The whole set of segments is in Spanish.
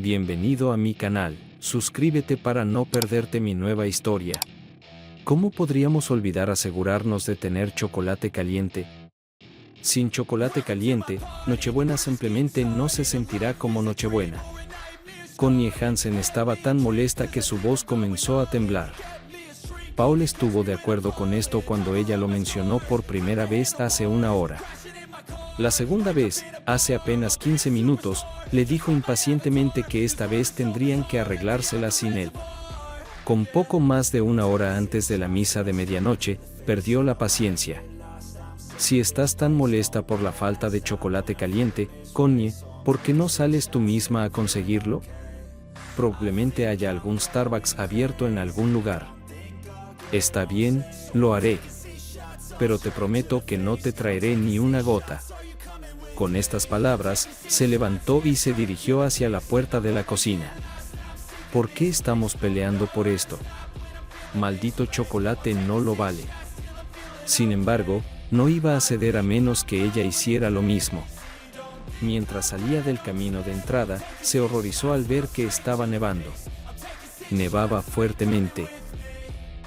Bienvenido a mi canal, suscríbete para no perderte mi nueva historia. ¿Cómo podríamos olvidar asegurarnos de tener chocolate caliente? Sin chocolate caliente, Nochebuena simplemente no se sentirá como Nochebuena. Connie Hansen estaba tan molesta que su voz comenzó a temblar. Paul estuvo de acuerdo con esto cuando ella lo mencionó por primera vez hace una hora. La segunda vez, hace apenas 15 minutos, le dijo impacientemente que esta vez tendrían que arreglársela sin él. Con poco más de una hora antes de la misa de medianoche, perdió la paciencia. Si estás tan molesta por la falta de chocolate caliente, Connie, ¿por qué no sales tú misma a conseguirlo? Probablemente haya algún Starbucks abierto en algún lugar. Está bien, lo haré. Pero te prometo que no te traeré ni una gota. Con estas palabras, se levantó y se dirigió hacia la puerta de la cocina. ¿Por qué estamos peleando por esto? Maldito chocolate no lo vale. Sin embargo, no iba a ceder a menos que ella hiciera lo mismo. Mientras salía del camino de entrada, se horrorizó al ver que estaba nevando. Nevaba fuertemente.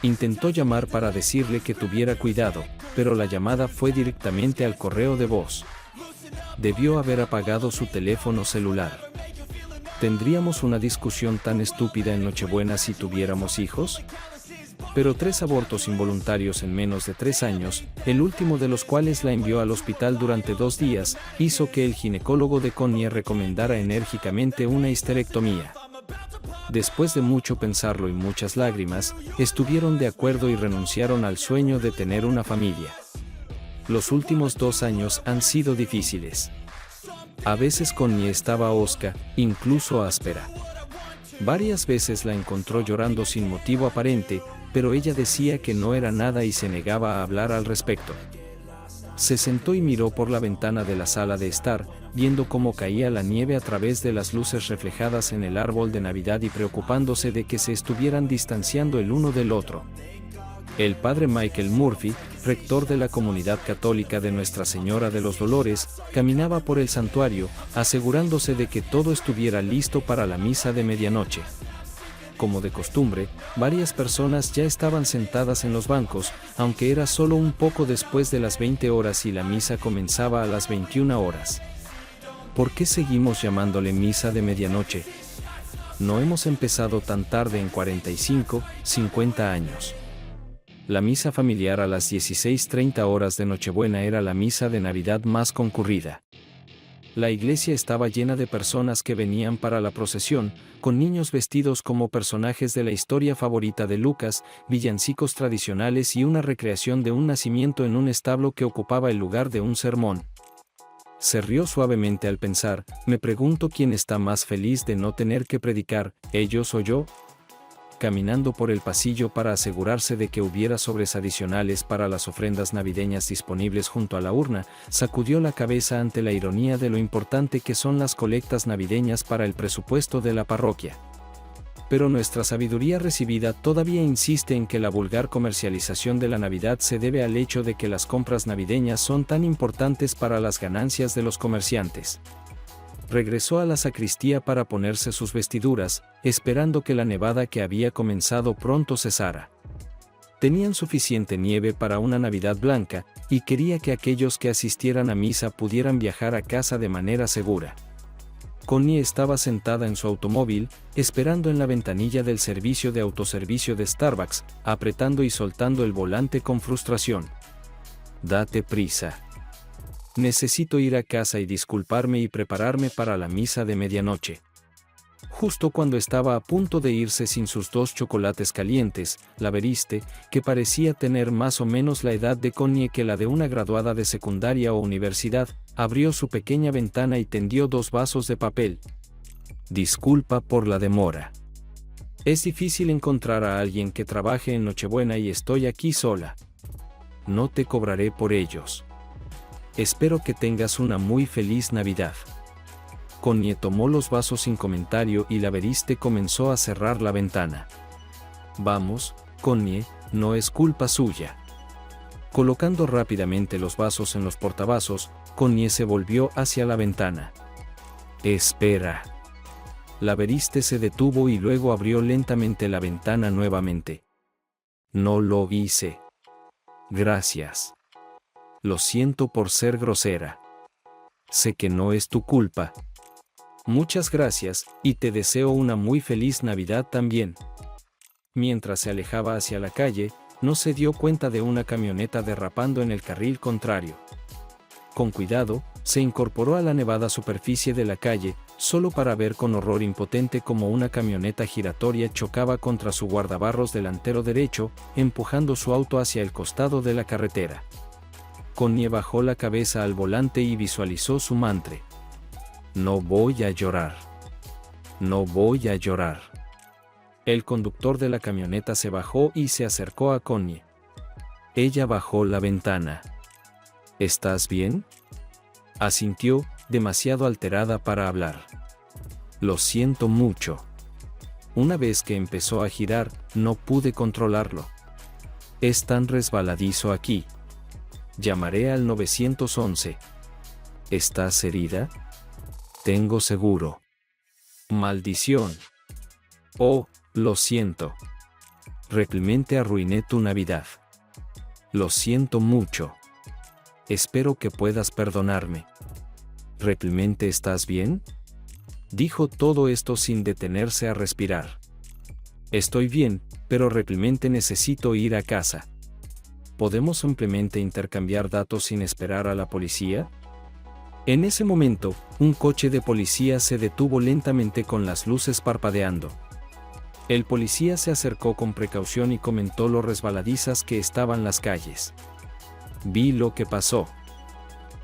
Intentó llamar para decirle que tuviera cuidado, pero la llamada fue directamente al correo de voz. Debió haber apagado su teléfono celular. ¿Tendríamos una discusión tan estúpida en Nochebuena si tuviéramos hijos? Pero 3 abortos involuntarios en menos de 3 años, el último de los cuales la envió al hospital durante 2 días, hizo que el ginecólogo de Connie recomendara enérgicamente una histerectomía. Después de mucho pensarlo y muchas lágrimas, estuvieron de acuerdo y renunciaron al sueño de tener una familia. Los últimos 2 años han sido difíciles. A veces Connie estaba hosca, incluso áspera. Varias veces la encontró llorando sin motivo aparente, pero ella decía que no era nada y se negaba a hablar al respecto. Se sentó y miró por la ventana de la sala de estar, viendo cómo caía la nieve a través de las luces reflejadas en el árbol de Navidad y preocupándose de que se estuvieran distanciando el uno del otro. El padre Michael Murphy, rector de la comunidad católica de Nuestra Señora de los Dolores, caminaba por el santuario, asegurándose de que todo estuviera listo para la misa de medianoche. Como de costumbre, varias personas ya estaban sentadas en los bancos, aunque era solo un poco después de las 20 horas y la misa comenzaba a las 21 horas. ¿Por qué seguimos llamándole misa de medianoche? No hemos empezado tan tarde en 45, 50 años. La misa familiar a las 16:30 horas de Nochebuena era la misa de Navidad más concurrida. La iglesia estaba llena de personas que venían para la procesión, con niños vestidos como personajes de la historia favorita de Lucas, villancicos tradicionales y una recreación de un nacimiento en un establo que ocupaba el lugar de un sermón. Se rió suavemente al pensar, me pregunto quién está más feliz de no tener que predicar, ellos o yo. Caminando por el pasillo para asegurarse de que hubiera sobres adicionales para las ofrendas navideñas disponibles junto a la urna, sacudió la cabeza ante la ironía de lo importante que son las colectas navideñas para el presupuesto de la parroquia. Pero nuestra sabiduría recibida todavía insiste en que la vulgar comercialización de la Navidad se debe al hecho de que las compras navideñas son tan importantes para las ganancias de los comerciantes. Regresó a la sacristía para ponerse sus vestiduras, esperando que la nevada que había comenzado pronto cesara. Tenían suficiente nieve para una Navidad blanca, y quería que aquellos que asistieran a misa pudieran viajar a casa de manera segura. Connie estaba sentada en su automóvil, esperando en la ventanilla del servicio de autoservicio de Starbucks, apretando y soltando el volante con frustración. Date prisa. Necesito ir a casa y disculparme y prepararme para la misa de medianoche. Justo cuando estaba a punto de irse sin sus 2 chocolates calientes, la Veriste, que parecía tener más o menos la edad de Connie que la de una graduada de secundaria o universidad, abrió su pequeña ventana y tendió 2 vasos de papel. Disculpa por la demora. Es difícil encontrar a alguien que trabaje en Nochebuena y estoy aquí sola. No te cobraré por ellos. Espero que tengas una muy feliz Navidad. Connie tomó los vasos sin comentario y la Veriste comenzó a cerrar la ventana. Vamos, Connie, no es culpa suya. Colocando rápidamente los vasos en los portavasos, Connie se volvió hacia la ventana. Espera. La veriste se detuvo y luego abrió lentamente la ventana nuevamente. No lo hice. Gracias. Lo siento por ser grosera. Sé que no es tu culpa. Muchas gracias, y te deseo una muy feliz Navidad también. Mientras se alejaba hacia la calle, no se dio cuenta de una camioneta derrapando en el carril contrario. Con cuidado, se incorporó a la nevada superficie de la calle, solo para ver con horror impotente cómo una camioneta giratoria chocaba contra su guardabarros delantero derecho, empujando su auto hacia el costado de la carretera. Connie bajó la cabeza al volante y visualizó su mantra. No voy a llorar. No voy a llorar. El conductor de la camioneta se bajó y se acercó a Connie. Ella bajó la ventana. ¿Estás bien? Asintió, demasiado alterada para hablar. Lo siento mucho. Una vez que empezó a girar, no pude controlarlo. Es tan resbaladizo aquí. Llamaré al 911. ¿Estás herida? Tengo seguro. Maldición. Oh, lo siento. Realmente arruiné tu Navidad. Lo siento mucho. Espero que puedas perdonarme. ¿Realmente estás bien? Dijo todo esto sin detenerse a respirar. Estoy bien, pero realmente necesito ir a casa. ¿Podemos simplemente intercambiar datos sin esperar a la policía? En ese momento, un coche de policía se detuvo lentamente con las luces parpadeando. El policía se acercó con precaución y comentó lo resbaladizas que estaban las calles. Vi lo que pasó.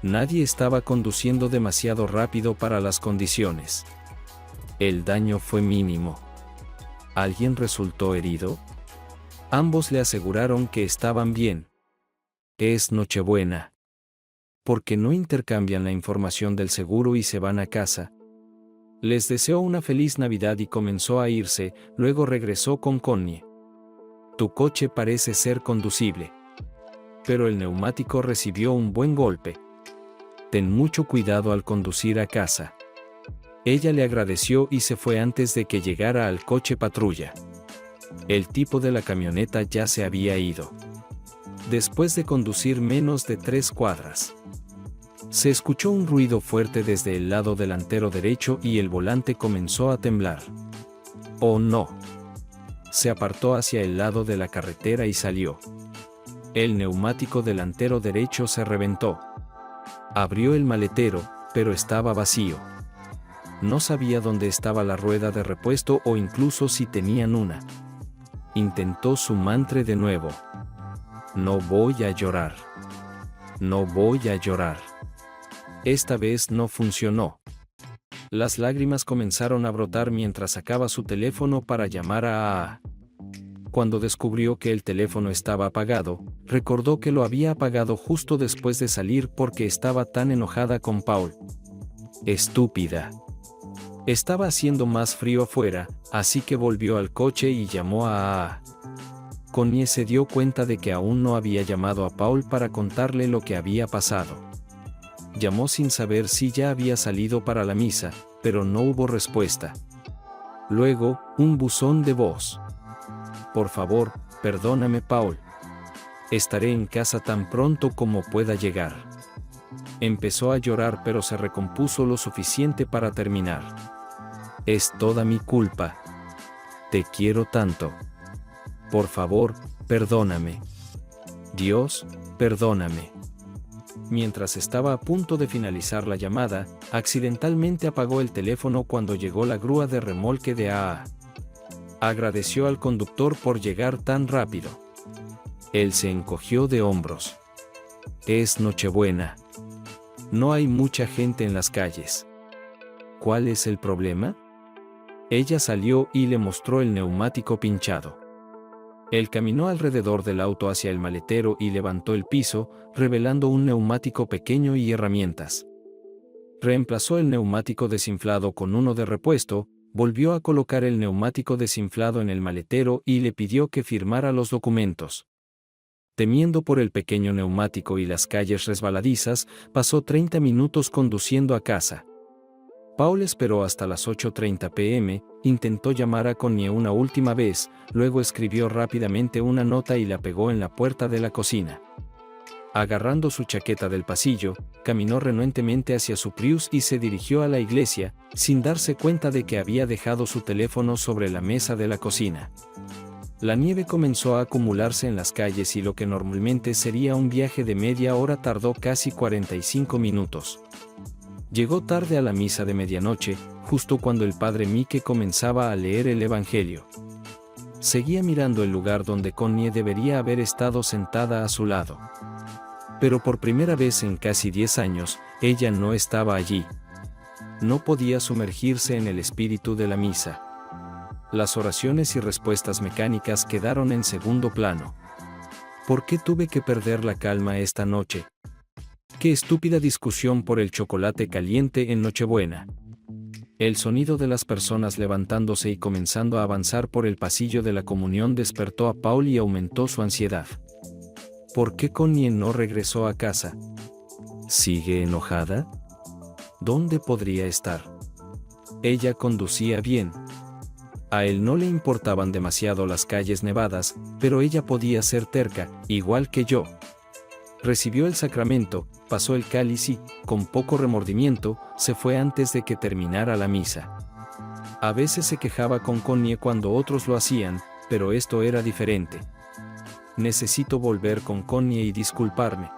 Nadie estaba conduciendo demasiado rápido para las condiciones. El daño fue mínimo. ¿Alguien resultó herido? Ambos le aseguraron que estaban bien. Es Nochebuena. ¿Por qué no intercambian la información del seguro y se van a casa? Les deseó una feliz Navidad y comenzó a irse, luego regresó con Connie. Tu coche parece ser conducible. Pero el neumático recibió un buen golpe. Ten mucho cuidado al conducir a casa. Ella le agradeció y se fue antes de que llegara al coche patrulla. El tipo de la camioneta ya se había ido. Después de conducir menos de 3 cuadras, se escuchó un ruido fuerte desde el lado delantero derecho y el volante comenzó a temblar. ¡Oh no! Se apartó hacia el lado de la carretera y salió. El neumático delantero derecho se reventó. Abrió el maletero, pero estaba vacío. No sabía dónde estaba la rueda de repuesto o incluso si tenían una. Intentó su mantra de nuevo. No voy a llorar. No voy a llorar. Esta vez no funcionó. Las lágrimas comenzaron a brotar mientras sacaba su teléfono para llamar a AA. Cuando descubrió que el teléfono estaba apagado, recordó que lo había apagado justo después de salir porque estaba tan enojada con Paul. Estúpida. Estaba haciendo más frío afuera, así que volvió al coche y llamó a AA. Connie se dio cuenta de que aún no había llamado a Paul para contarle lo que había pasado. Llamó sin saber si ya había salido para la misa, pero no hubo respuesta. Luego, un buzón de voz. Por favor, perdóname, Paul. Estaré en casa tan pronto como pueda llegar. Empezó a llorar pero se recompuso lo suficiente para terminar. Es toda mi culpa. Te quiero tanto. Por favor, perdóname. Dios, perdóname. Mientras estaba a punto de finalizar la llamada, accidentalmente apagó el teléfono cuando llegó la grúa de remolque de AA. Agradeció al conductor por llegar tan rápido. Él se encogió de hombros. Es Nochebuena. No hay mucha gente en las calles. ¿Cuál es el problema? Ella salió y le mostró el neumático pinchado. Él caminó alrededor del auto hacia el maletero y levantó el piso, revelando un neumático pequeño y herramientas. Reemplazó el neumático desinflado con uno de repuesto, volvió a colocar el neumático desinflado en el maletero y le pidió que firmara los documentos. Temiendo por el pequeño neumático y las calles resbaladizas, pasó 30 minutos conduciendo a casa. Paul esperó hasta las 8:30 p.m., intentó llamar a Connie una última vez, luego escribió rápidamente una nota y la pegó en la puerta de la cocina. Agarrando su chaqueta del pasillo, caminó renuentemente hacia su Prius y se dirigió a la iglesia, sin darse cuenta de que había dejado su teléfono sobre la mesa de la cocina. La nieve comenzó a acumularse en las calles y lo que normalmente sería un viaje de media hora tardó casi 45 minutos. Llegó tarde a la misa de medianoche, justo cuando el padre Mike comenzaba a leer el Evangelio. Seguía mirando el lugar donde Connie debería haber estado sentada a su lado. Pero por primera vez en casi 10 años, ella no estaba allí. No podía sumergirse en el espíritu de la misa. Las oraciones y respuestas mecánicas quedaron en segundo plano. ¿Por qué tuve que perder la calma esta noche? ¡Qué estúpida discusión por el chocolate caliente en Nochebuena! El sonido de las personas levantándose y comenzando a avanzar por el pasillo de la comunión despertó a Paul y aumentó su ansiedad. ¿Por qué Connie no regresó a casa? ¿Sigue enojada? ¿Dónde podría estar? Ella conducía bien. A él no le importaban demasiado las calles nevadas, pero ella podía ser terca, igual que yo. Recibió el sacramento, pasó el cáliz y, con poco remordimiento, se fue antes de que terminara la misa. A veces se quejaba con Connie cuando otros lo hacían, pero esto era diferente. Necesito volver con Connie y disculparme.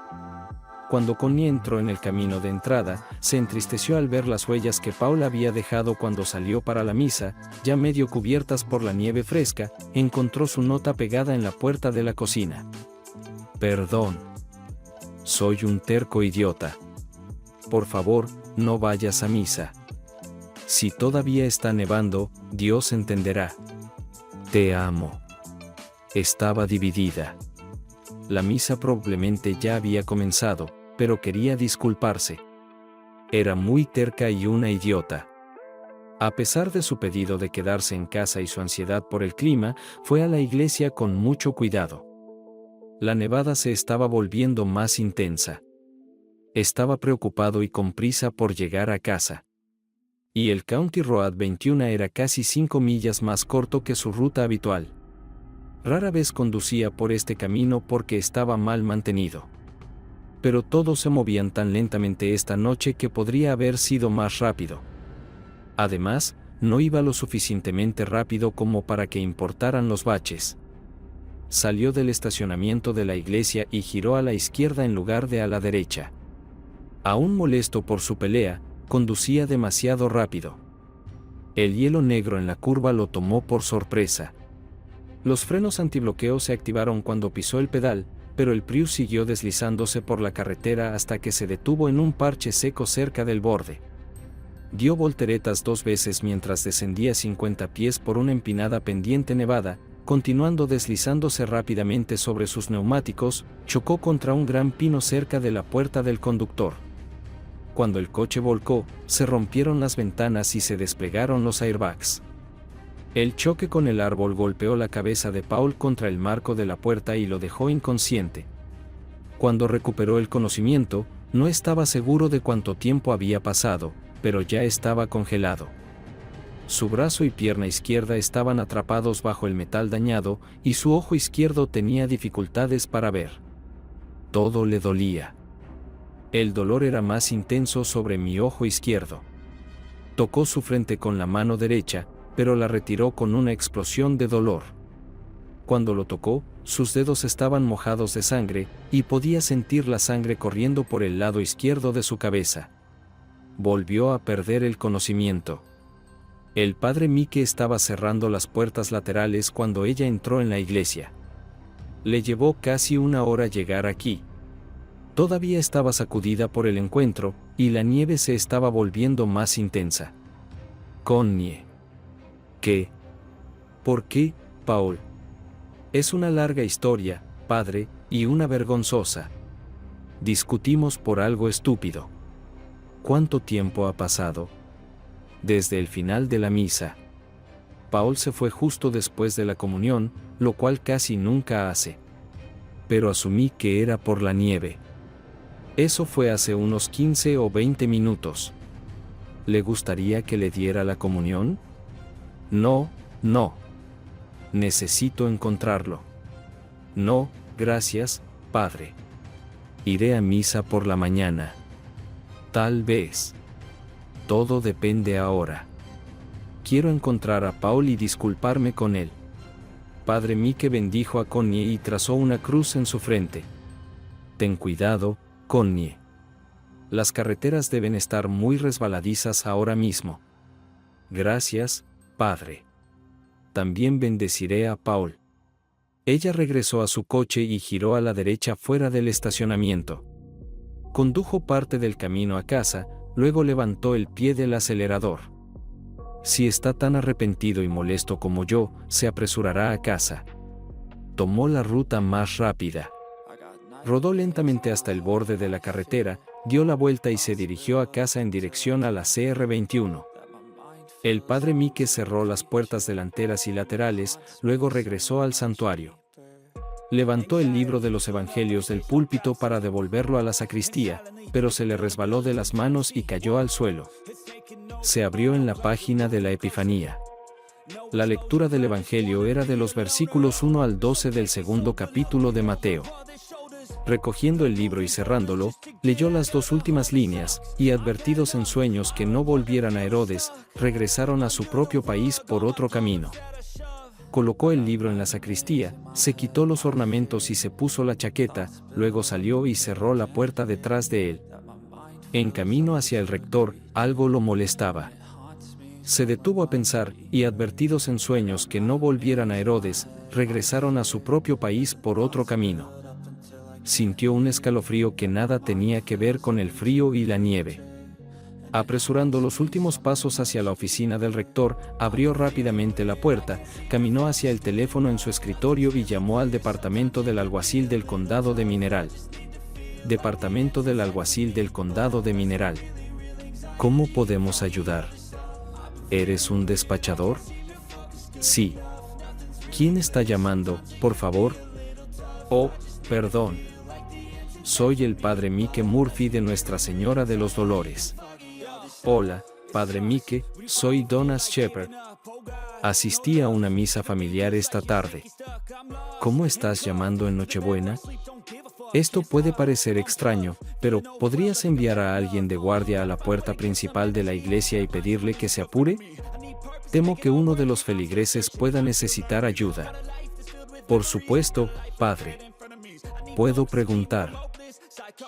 Cuando Connie entró en el camino de entrada, se entristeció al ver las huellas que Paul había dejado cuando salió para la misa, ya medio cubiertas por la nieve fresca. Encontró su nota pegada en la puerta de la cocina. Perdón. Soy un terco idiota. Por favor, no vayas a misa. Si todavía está nevando, Dios entenderá. Te amo. Estaba dividida. La misa probablemente ya había comenzado, pero quería disculparse. Era muy terca y una idiota. A pesar de su pedido de quedarse en casa y su ansiedad por el clima, fue a la iglesia con mucho cuidado. La nevada se estaba volviendo más intensa. Estaba preocupado y con prisa por llegar a casa. Y el County Road 21 era casi 5 millas más corto que su ruta habitual. Rara vez conducía por este camino porque estaba mal mantenido. Pero todos se movían tan lentamente esta noche que podría haber sido más rápido. Además, no iba lo suficientemente rápido como para que importaran los baches. Salió del estacionamiento de la iglesia y giró a la izquierda en lugar de a la derecha. Aún molesto por su pelea, conducía demasiado rápido. El hielo negro en la curva lo tomó por sorpresa. Los frenos antibloqueo se activaron cuando pisó el pedal, pero el Prius siguió deslizándose por la carretera hasta que se detuvo en un parche seco cerca del borde. Dio volteretas 2 veces mientras descendía 50 pies por una empinada pendiente nevada, continuando deslizándose rápidamente sobre sus neumáticos. Chocó contra un gran pino cerca de la puerta del conductor. Cuando el coche volcó, se rompieron las ventanas y se desplegaron los airbags. El choque con el árbol golpeó la cabeza de Paul contra el marco de la puerta y lo dejó inconsciente. Cuando recuperó el conocimiento, no estaba seguro de cuánto tiempo había pasado, pero ya estaba congelado. Su brazo y pierna izquierda estaban atrapados bajo el metal dañado, y su ojo izquierdo tenía dificultades para ver. Todo le dolía. El dolor era más intenso sobre mi ojo izquierdo. Tocó su frente con la mano derecha, pero la retiró con una explosión de dolor. Cuando lo tocó, sus dedos estaban mojados de sangre, y podía sentir la sangre corriendo por el lado izquierdo de su cabeza. Volvió a perder el conocimiento. El padre Mike estaba cerrando las puertas laterales cuando ella entró en la iglesia. Le llevó casi 1 hora llegar aquí. Todavía estaba sacudida por el encuentro, y la nieve se estaba volviendo más intensa. Connie. ¿Qué? ¿Por qué, Paul? Es una larga historia, padre, y una vergonzosa. Discutimos por algo estúpido. ¿Cuánto tiempo ha pasado? Desde el final de la misa. Paul se fue justo después de la comunión, lo cual casi nunca hace. Pero asumí que era por la nieve. Eso fue hace unos 15 o 20 minutos. ¿Le gustaría que le diera la comunión? No, no. Necesito encontrarlo. No, gracias, padre. Iré a misa por la mañana. Tal vez. Todo depende ahora. Quiero encontrar a Paul y disculparme con él. Padre Mike bendijo a Connie y trazó una cruz en su frente. Ten cuidado, Connie. Las carreteras deben estar muy resbaladizas ahora mismo. Gracias, padre. También bendeciré a Paul. Ella regresó a su coche y giró a la derecha fuera del estacionamiento. Condujo parte del camino a casa, luego levantó el pie del acelerador. Si está tan arrepentido y molesto como yo, se apresurará a casa. Tomó la ruta más rápida. Rodó lentamente hasta el borde de la carretera, dio la vuelta y se dirigió a casa en dirección a la CR21. El padre Mike cerró las puertas delanteras y laterales, luego regresó al santuario. Levantó el libro de los evangelios del púlpito para devolverlo a la sacristía, pero se le resbaló de las manos y cayó al suelo. Se abrió en la página de la Epifanía. La lectura del evangelio era de los versículos 1 al 12 del segundo capítulo de Mateo. Recogiendo el libro y cerrándolo, leyó las dos últimas líneas, y advertidos en sueños que no volvieran a Herodes, regresaron a su propio país por otro camino. Colocó el libro en la sacristía, se quitó los ornamentos y se puso la chaqueta, luego salió y cerró la puerta detrás de él. En camino hacia el rector, algo lo molestaba. Se detuvo a pensar, y advertidos en sueños que no volvieran a Herodes, regresaron a su propio país por otro camino. Sintió un escalofrío que nada tenía que ver con el frío y la nieve. Apresurando los últimos pasos hacia la oficina del rector, abrió rápidamente la puerta, caminó hacia el teléfono en su escritorio y llamó al departamento del alguacil del condado de Mineral. Departamento del alguacil del condado de Mineral. ¿Cómo podemos ayudar? ¿Eres un despachador? Sí. ¿Quién está llamando, por favor? Oh, perdón. Soy el padre Mike Murphy de Nuestra Señora de los Dolores. Hola, padre Mike, soy Donas Shepherd. Asistí a una misa familiar esta tarde. ¿Cómo estás llamando en Nochebuena? Esto puede parecer extraño, pero ¿podrías enviar a alguien de guardia a la puerta principal de la iglesia y pedirle que se apure? Temo que uno de los feligreses pueda necesitar ayuda. Por supuesto, padre. Puedo preguntar.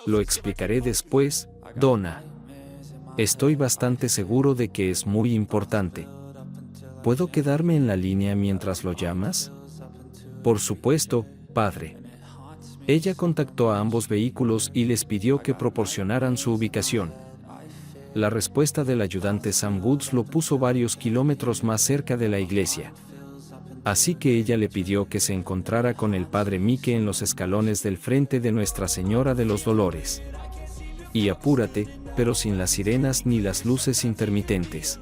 Lo explicaré después, Donna. Estoy bastante seguro de que es muy importante. ¿Puedo quedarme en la línea mientras lo llamas? Por supuesto, padre. Ella contactó a ambos vehículos y les pidió que proporcionaran su ubicación. La respuesta del ayudante Sam Woods lo puso varios kilómetros más cerca de la iglesia. Así que ella le pidió que se encontrara con el padre Mike en los escalones del frente de Nuestra Señora de los Dolores. Y apúrate, pero sin las sirenas ni las luces intermitentes.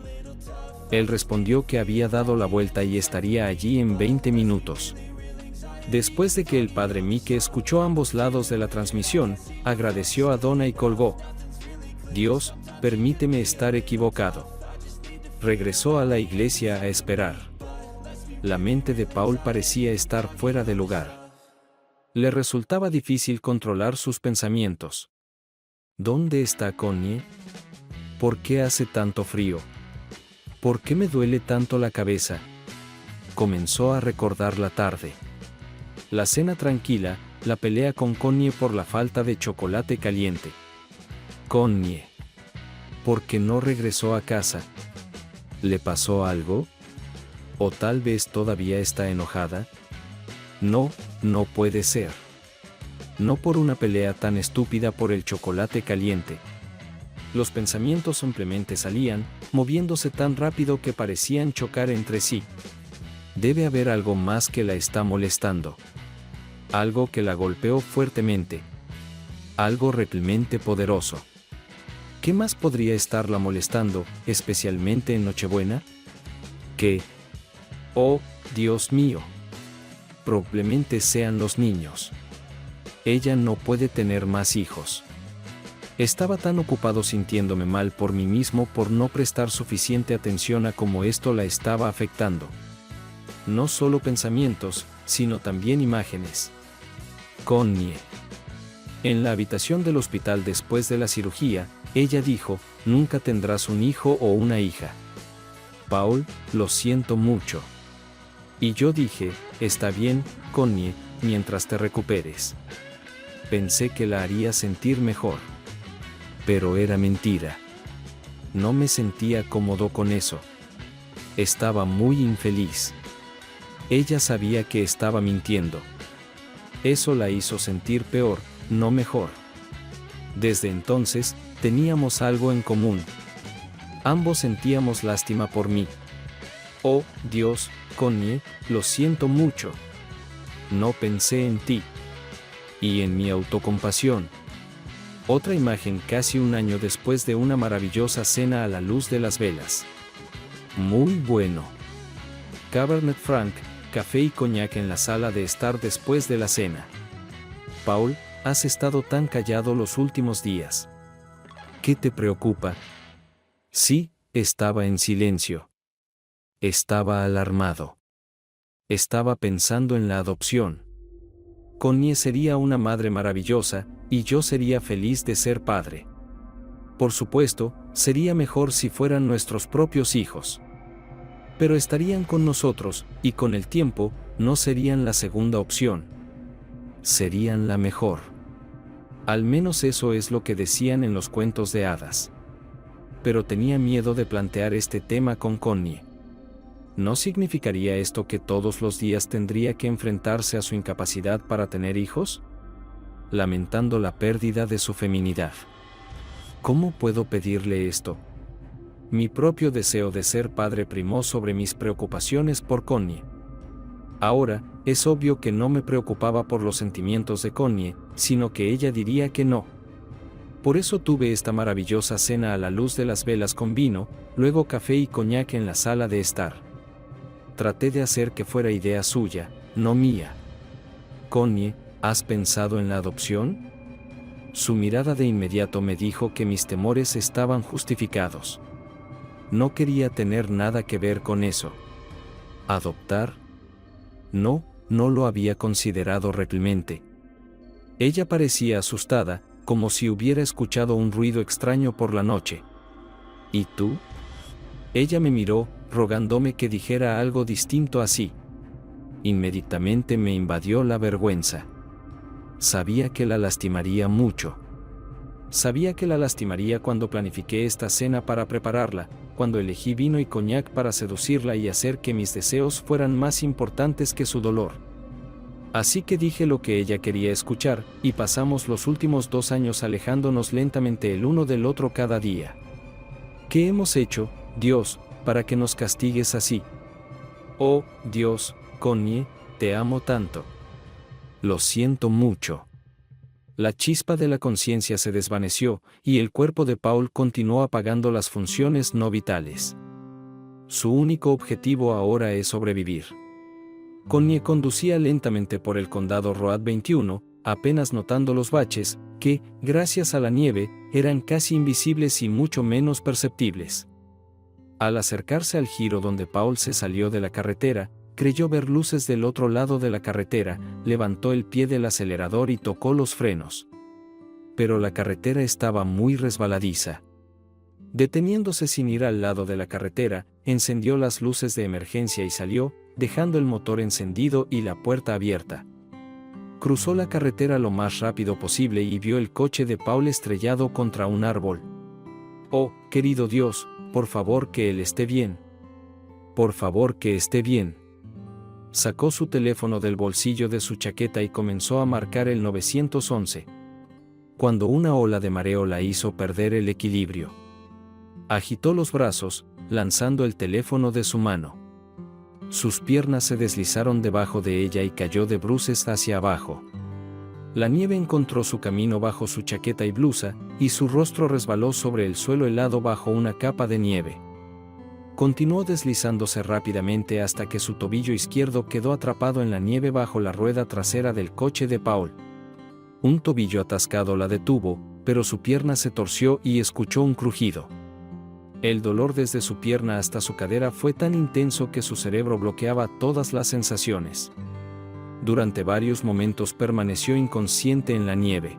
Él respondió que había dado la vuelta y estaría allí en 20 minutos. Después de que el padre Mike escuchó ambos lados de la transmisión, agradeció a Donna y colgó. Dios, permíteme estar equivocado. Regresó a la iglesia a esperar. La mente de Paul parecía estar fuera de lugar. Le resultaba difícil controlar sus pensamientos. ¿Dónde está Connie? ¿Por qué hace tanto frío? ¿Por qué me duele tanto la cabeza? Comenzó a recordar la tarde. La cena tranquila, la pelea con Connie por la falta de chocolate caliente. Connie. ¿Por qué no regresó a casa? ¿Le pasó algo? ¿O tal vez todavía está enojada? No, no puede ser. No por una pelea tan estúpida por el chocolate caliente. Los pensamientos simplemente salían, moviéndose tan rápido que parecían chocar entre sí. Debe haber algo más que la está molestando. Algo que la golpeó fuertemente. Algo realmente poderoso. ¿Qué más podría estarla molestando, especialmente en Nochebuena? ¿Qué? Oh, Dios mío. Probablemente sean los niños. Ella no puede tener más hijos. Estaba tan ocupado sintiéndome mal por mí mismo por no prestar suficiente atención a cómo esto la estaba afectando. No solo pensamientos, sino también imágenes. Connie. En la habitación del hospital después de la cirugía, ella dijo, nunca tendrás un hijo o una hija. Paul, lo siento mucho. Y yo dije, está bien, Connie, mientras te recuperes. Pensé que la haría sentir mejor. Pero era mentira. No me sentía cómodo con eso. Estaba muy infeliz. Ella sabía que estaba mintiendo. Eso la hizo sentir peor, no mejor. Desde entonces, teníamos algo en común. Ambos sentíamos lástima por mí. Oh, Dios, Connie, lo siento mucho. No pensé en ti. Y en mi autocompasión. Otra imagen casi un año después de una maravillosa cena a la luz de las velas. Muy bueno. Cabernet Franc, café y coñac en la sala de estar después de la cena. Paul, has estado tan callado los últimos días. ¿Qué te preocupa? Sí, estaba en silencio. Estaba alarmado. Estaba pensando en la adopción. Connie sería una madre maravillosa, y yo sería feliz de ser padre. Por supuesto, sería mejor si fueran nuestros propios hijos. Pero estarían con nosotros, y con el tiempo, no serían la segunda opción. Serían la mejor. Al menos eso es lo que decían en los cuentos de hadas. Pero tenía miedo de plantear este tema con Connie. ¿No significaría esto que todos los días tendría que enfrentarse a su incapacidad para tener hijos? Lamentando la pérdida de su feminidad. ¿Cómo puedo pedirle esto? Mi propio deseo de ser padre primó sobre mis preocupaciones por Connie. Ahora, es obvio que no me preocupaba por los sentimientos de Connie, sino que ella diría que no. Por eso tuve esta maravillosa cena a la luz de las velas con vino, luego café y coñac en la sala de estar. Traté de hacer que fuera idea suya, no mía. Connie, ¿has pensado en la adopción? Su mirada de inmediato me dijo que mis temores estaban justificados. No quería tener nada que ver con eso. ¿Adoptar? No, no lo había considerado realmente. Ella parecía asustada, como si hubiera escuchado un ruido extraño por la noche. ¿Y tú? Ella me miró, rogándome que dijera algo distinto así. Inmediatamente me invadió la vergüenza. Sabía que la lastimaría mucho. Sabía que la lastimaría cuando planifiqué esta cena para prepararla, cuando elegí vino y coñac para seducirla y hacer que mis deseos fueran más importantes que su dolor. Así que dije lo que ella quería escuchar, y pasamos los últimos 2 años alejándonos lentamente el uno del otro cada día. ¿Qué hemos hecho, Dios, para que nos castigues así? Oh, Dios, Connie, te amo tanto. Lo siento mucho. La chispa de la conciencia se desvaneció, y el cuerpo de Paul continuó apagando las funciones no vitales. Su único objetivo ahora es sobrevivir. Connie conducía lentamente por el condado Road 21, apenas notando los baches, que, gracias a la nieve, eran casi invisibles y mucho menos perceptibles. Al acercarse al giro donde Paul se salió de la carretera, creyó ver luces del otro lado de la carretera, levantó el pie del acelerador y tocó los frenos. Pero la carretera estaba muy resbaladiza. Deteniéndose sin ir al lado de la carretera, encendió las luces de emergencia y salió, dejando el motor encendido y la puerta abierta. Cruzó la carretera lo más rápido posible y vio el coche de Paul estrellado contra un árbol. Oh, querido Dios, por favor que él esté bien. Por favor que esté bien. Sacó su teléfono del bolsillo de su chaqueta y comenzó a marcar el 911. Cuando una ola de mareo la hizo perder el equilibrio. Agitó los brazos, lanzando el teléfono de su mano. Sus piernas se deslizaron debajo de ella y cayó de bruces hacia abajo. La nieve encontró su camino bajo su chaqueta y blusa, y su rostro resbaló sobre el suelo helado bajo una capa de nieve. Continuó deslizándose rápidamente hasta que su tobillo izquierdo quedó atrapado en la nieve bajo la rueda trasera del coche de Paul. Un tobillo atascado la detuvo, pero su pierna se torció y escuchó un crujido. El dolor desde su pierna hasta su cadera fue tan intenso que su cerebro bloqueaba todas las sensaciones. Durante varios momentos permaneció inconsciente en la nieve.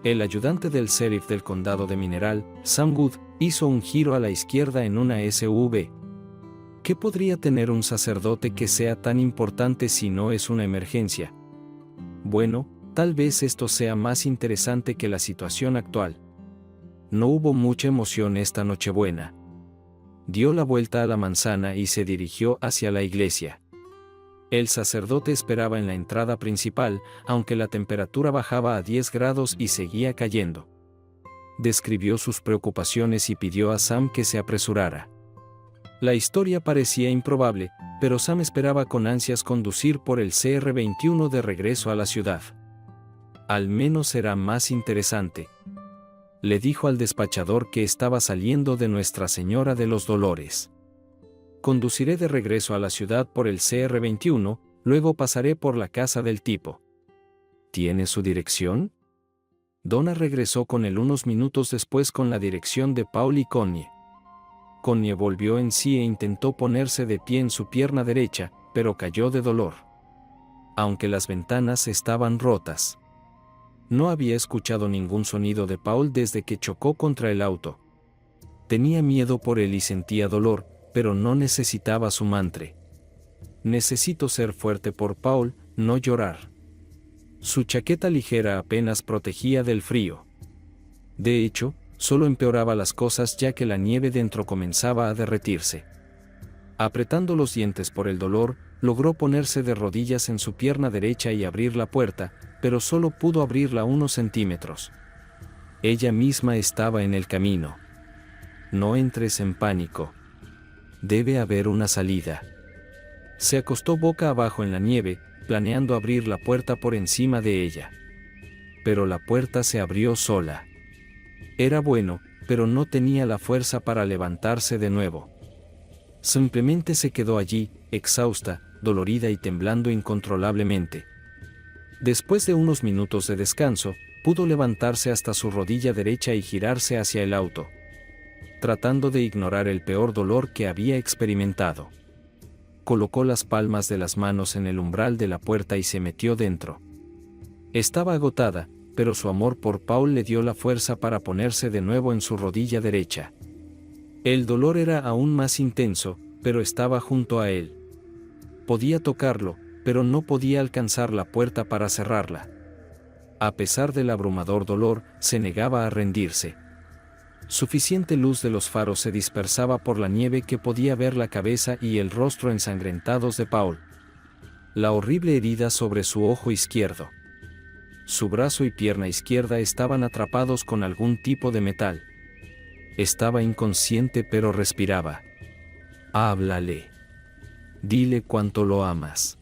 El ayudante del sheriff del condado de Mineral, Sam Wood, hizo un giro a la izquierda en una SUV. ¿Qué podría tener un sacerdote que sea tan importante si no es una emergencia? Bueno, tal vez esto sea más interesante que la situación actual. No hubo mucha emoción esta Nochebuena. Dio la vuelta a la manzana y se dirigió hacia la iglesia. El sacerdote esperaba en la entrada principal, aunque la temperatura bajaba a 10 grados y seguía cayendo. Describió sus preocupaciones y pidió a Sam que se apresurara. La historia parecía improbable, pero Sam esperaba con ansias conducir por el CR-21 de regreso a la ciudad. Al menos será más interesante. Le dijo al despachador que estaba saliendo de Nuestra Señora de los Dolores. Conduciré de regreso a la ciudad por el CR-21, luego pasaré por la casa del tipo. ¿Tiene su dirección? Donna regresó con él unos minutos después con la dirección de Paul y Connie. Connie volvió en sí e intentó ponerse de pie en su pierna derecha, pero cayó de dolor. Aunque las ventanas estaban rotas. No había escuchado ningún sonido de Paul desde que chocó contra el auto. Tenía miedo por él y sentía dolor, pero no necesitaba su mantra. Necesito ser fuerte por Paul, no llorar. Su chaqueta ligera apenas protegía del frío. De hecho, solo empeoraba las cosas ya que la nieve dentro comenzaba a derretirse. Apretando los dientes por el dolor, logró ponerse de rodillas en su pierna derecha y abrir la puerta, pero solo pudo abrirla unos centímetros. Ella misma estaba en el camino. No entres en pánico. Debe haber una salida. Se acostó boca abajo en la nieve, planeando abrir la puerta por encima de ella. Pero la puerta se abrió sola. Era bueno, pero no tenía la fuerza para levantarse de nuevo. Simplemente se quedó allí, exhausta, dolorida y temblando incontrolablemente. Después de unos minutos de descanso, pudo levantarse hasta su rodilla derecha y girarse hacia el auto, tratando de ignorar el peor dolor que había experimentado. Colocó las palmas de las manos en el umbral de la puerta y se metió dentro. Estaba agotada, pero su amor por Paul le dio la fuerza para ponerse de nuevo en su rodilla derecha. El dolor era aún más intenso, pero estaba junto a él. Podía tocarlo, pero no podía alcanzar la puerta para cerrarla. A pesar del abrumador dolor, se negaba a rendirse. Suficiente luz de los faros se dispersaba por la nieve que podía ver la cabeza y el rostro ensangrentados de Paul. La horrible herida sobre su ojo izquierdo. Su brazo y pierna izquierda estaban atrapados con algún tipo de metal. Estaba inconsciente pero respiraba. Háblale. Dile cuánto lo amas.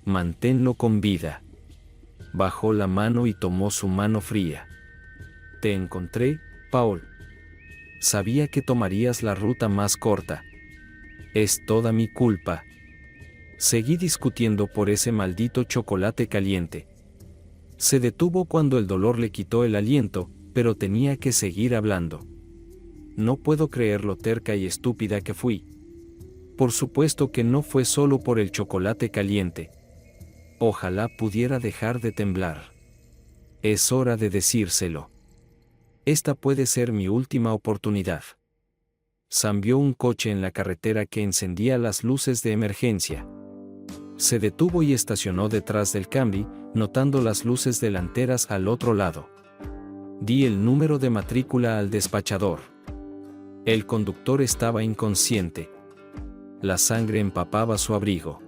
Manténlo con vida. Bajó la mano y tomó su mano fría. Te encontré, Paul. Sabía que tomarías la ruta más corta. Es toda mi culpa. Seguí discutiendo por ese maldito chocolate caliente. Se detuvo cuando el dolor le quitó el aliento, pero tenía que seguir hablando. No puedo creer lo terca y estúpida que fui. Por supuesto que no fue solo por el chocolate caliente. Ojalá pudiera dejar de temblar. Es hora de decírselo. Esta puede ser mi última oportunidad. Sam vio un coche en la carretera que encendía las luces de emergencia. Se detuvo y estacionó detrás del Camry, notando las luces delanteras al otro lado. Di el número de matrícula al despachador. El conductor estaba inconsciente. La sangre empapaba su abrigo.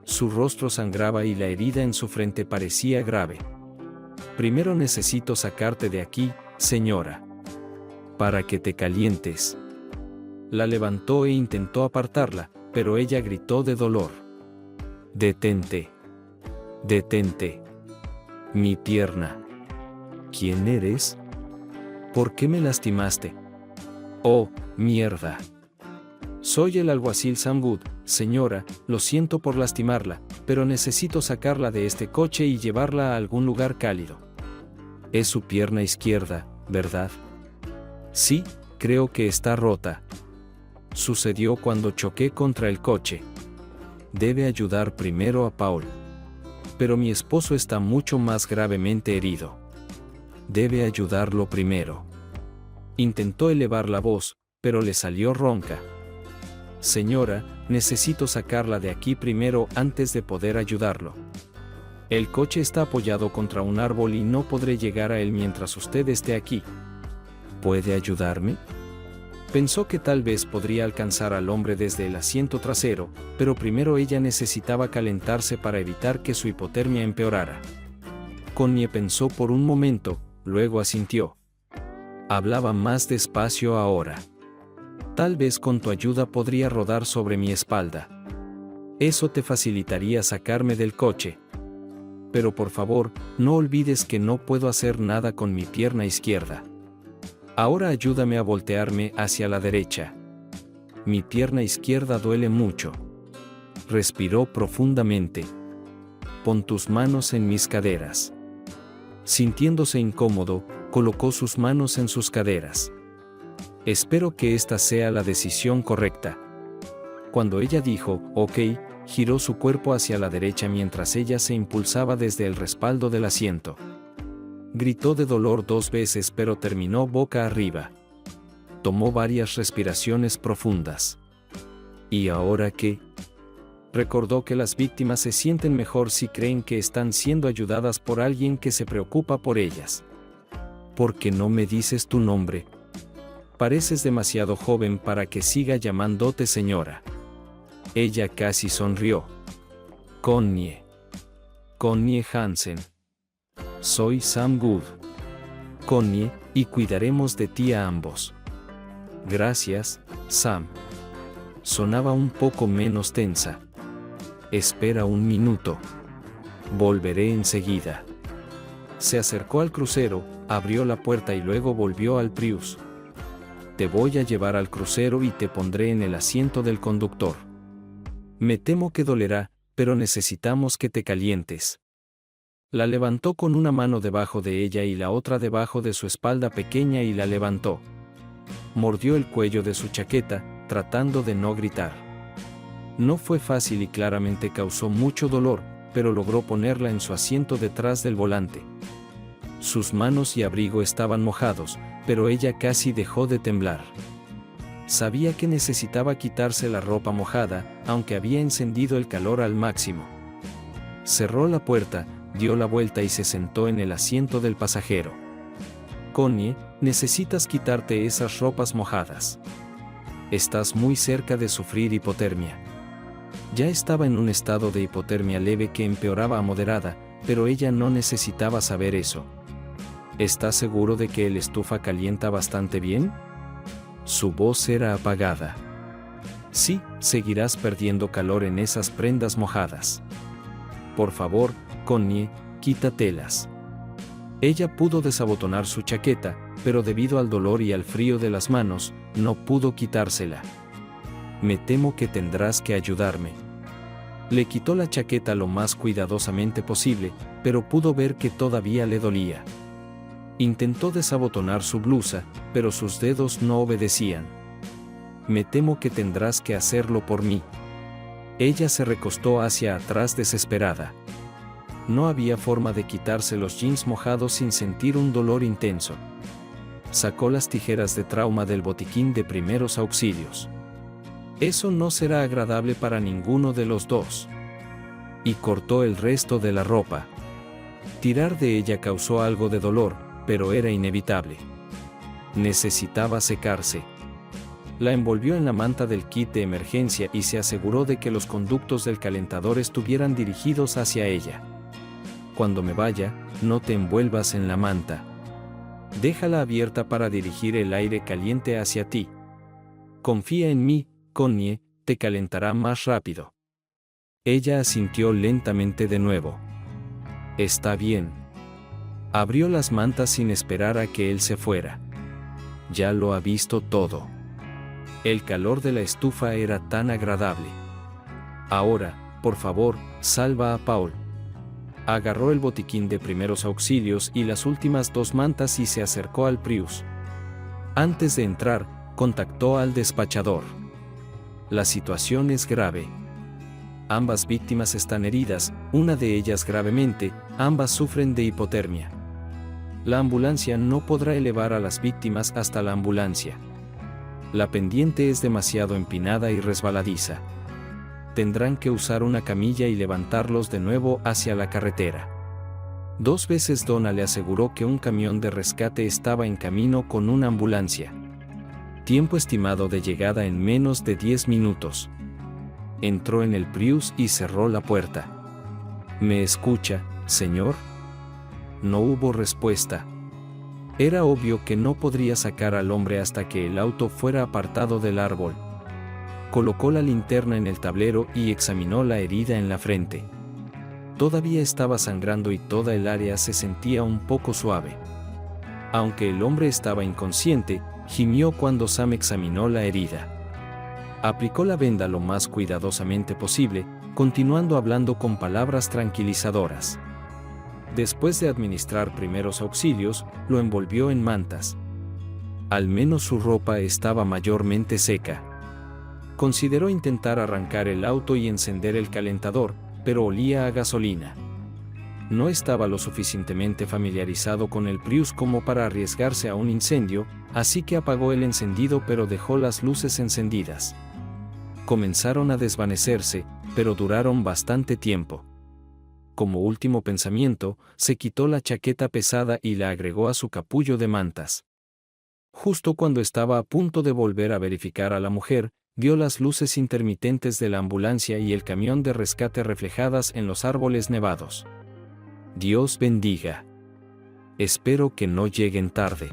Su rostro sangraba y la herida en su frente parecía grave. Primero necesito sacarte de aquí, señora. Para que te calientes. La levantó e intentó apartarla, pero ella gritó de dolor. Detente. Detente. Mi pierna. ¿Quién eres? ¿Por qué me lastimaste? Oh, mierda. Soy el alguacil Sam Wood, señora, lo siento por lastimarla, pero necesito sacarla de este coche y llevarla a algún lugar cálido. Es su pierna izquierda, ¿verdad? Sí, creo que está rota. Sucedió cuando choqué contra el coche. Debe ayudar primero a Paul. Pero mi esposo está mucho más gravemente herido. Debe ayudarlo primero. Intentó elevar la voz, pero le salió ronca. Señora, necesito sacarla de aquí primero antes de poder ayudarlo. El coche está apoyado contra un árbol y no podré llegar a él mientras usted esté aquí. ¿Puede ayudarme? Pensó que tal vez podría alcanzar al hombre desde el asiento trasero, pero primero ella necesitaba calentarse para evitar que su hipotermia empeorara. Connie pensó por un momento, luego asintió. Hablaba más despacio ahora. Tal vez con tu ayuda podría rodar sobre mi espalda. Eso te facilitaría sacarme del coche. Pero por favor, no olvides que no puedo hacer nada con mi pierna izquierda. Ahora ayúdame a voltearme hacia la derecha. Mi pierna izquierda duele mucho. Respiró profundamente. Pon tus manos en mis caderas. Sintiéndose incómodo, colocó sus manos en sus caderas. Espero que esta sea la decisión correcta. Cuando ella dijo, ok, giró su cuerpo hacia la derecha mientras ella se impulsaba desde el respaldo del asiento. Gritó de dolor 2 veces pero terminó boca arriba. Tomó varias respiraciones profundas. ¿Y ahora qué? Recordó que las víctimas se sienten mejor si creen que están siendo ayudadas por alguien que se preocupa por ellas. ¿Por qué no me dices tu nombre? Pareces demasiado joven para que siga llamándote señora. Ella casi sonrió. Connie. Connie Hansen. Soy Sam Good. Connie, y cuidaremos de ti a ambos. Gracias, Sam. Sonaba un poco menos tensa. Espera un minuto. Volveré enseguida. Se acercó al crucero, abrió la puerta y luego volvió al Prius. Te voy a llevar al crucero y te pondré en el asiento del conductor. Me temo que dolerá, pero necesitamos que te calientes. La levantó con una mano debajo de ella y la otra debajo de su espalda pequeña y la levantó. Mordió el cuello de su chaqueta, tratando de no gritar. No fue fácil y claramente causó mucho dolor, pero logró ponerla en su asiento detrás del volante. Sus manos y abrigo estaban mojados, pero ella casi dejó de temblar. Sabía que necesitaba quitarse la ropa mojada, aunque había encendido el calor al máximo. Cerró la puerta, dio la vuelta y se sentó en el asiento del pasajero. Connie, necesitas quitarte esas ropas mojadas. Estás muy cerca de sufrir hipotermia. Ya estaba en un estado de hipotermia leve que empeoraba a moderada, pero ella no necesitaba saber eso. ¿Estás seguro de que el estufa calienta bastante bien? Su voz era apagada. Sí, seguirás perdiendo calor en esas prendas mojadas. Por favor, Connie, quítatelas. Ella pudo desabotonar su chaqueta, pero debido al dolor y al frío de las manos, no pudo quitársela. Me temo que tendrás que ayudarme. Le quitó la chaqueta lo más cuidadosamente posible, pero pudo ver que todavía le dolía. Intentó desabotonar su blusa, pero sus dedos no obedecían. Me temo que tendrás que hacerlo por mí. Ella se recostó hacia atrás desesperada. No había forma de quitarse los jeans mojados sin sentir un dolor intenso. Sacó las tijeras de trauma del botiquín de primeros auxilios. Eso no será agradable para ninguno de los dos. Y cortó el resto de la ropa. Tirar de ella causó algo de dolor, pero era inevitable. Necesitaba secarse. La envolvió en la manta del kit de emergencia y se aseguró de que los conductos del calentador estuvieran dirigidos hacia ella. Cuando me vaya, no te envuelvas en la manta. Déjala abierta para dirigir el aire caliente hacia ti. Confía en mí, Connie, te calentará más rápido. Ella asintió lentamente de nuevo. Está bien. Abrió las mantas sin esperar a que él se fuera. Ya lo ha visto todo. El calor de la estufa era tan agradable. Ahora, por favor, salva a Paul. Agarró el botiquín de primeros auxilios y las últimas 2 mantas y se acercó al Prius. Antes de entrar, contactó al despachador. La situación es grave. Ambas víctimas están heridas, una de ellas gravemente, ambas sufren de hipotermia. La ambulancia no podrá elevar a las víctimas hasta la ambulancia. La pendiente es demasiado empinada y resbaladiza. Tendrán que usar una camilla y levantarlos de nuevo hacia la carretera. 2 veces Donna le aseguró que un camión de rescate estaba en camino con una ambulancia. Tiempo estimado de llegada en menos de 10 minutos. Entró en el Prius y cerró la puerta. ¿Me escucha, señor? No hubo respuesta. Era obvio que no podría sacar al hombre hasta que el auto fuera apartado del árbol. Colocó la linterna en el tablero y examinó la herida en la frente. Todavía estaba sangrando y toda el área se sentía un poco suave. Aunque el hombre estaba inconsciente, gimió cuando Sam examinó la herida. Aplicó la venda lo más cuidadosamente posible, continuando hablando con palabras tranquilizadoras. Después de administrar primeros auxilios, lo envolvió en mantas. Al menos su ropa estaba mayormente seca. Consideró intentar arrancar el auto y encender el calentador, pero olía a gasolina. No estaba lo suficientemente familiarizado con el Prius como para arriesgarse a un incendio, así que apagó el encendido pero dejó las luces encendidas. Comenzaron a desvanecerse, pero duraron bastante tiempo. Como último pensamiento, se quitó la chaqueta pesada y la agregó a su capullo de mantas. Justo cuando estaba a punto de volver a verificar a la mujer, vio las luces intermitentes de la ambulancia y el camión de rescate reflejadas en los árboles nevados. Dios bendiga. Espero que no lleguen tarde.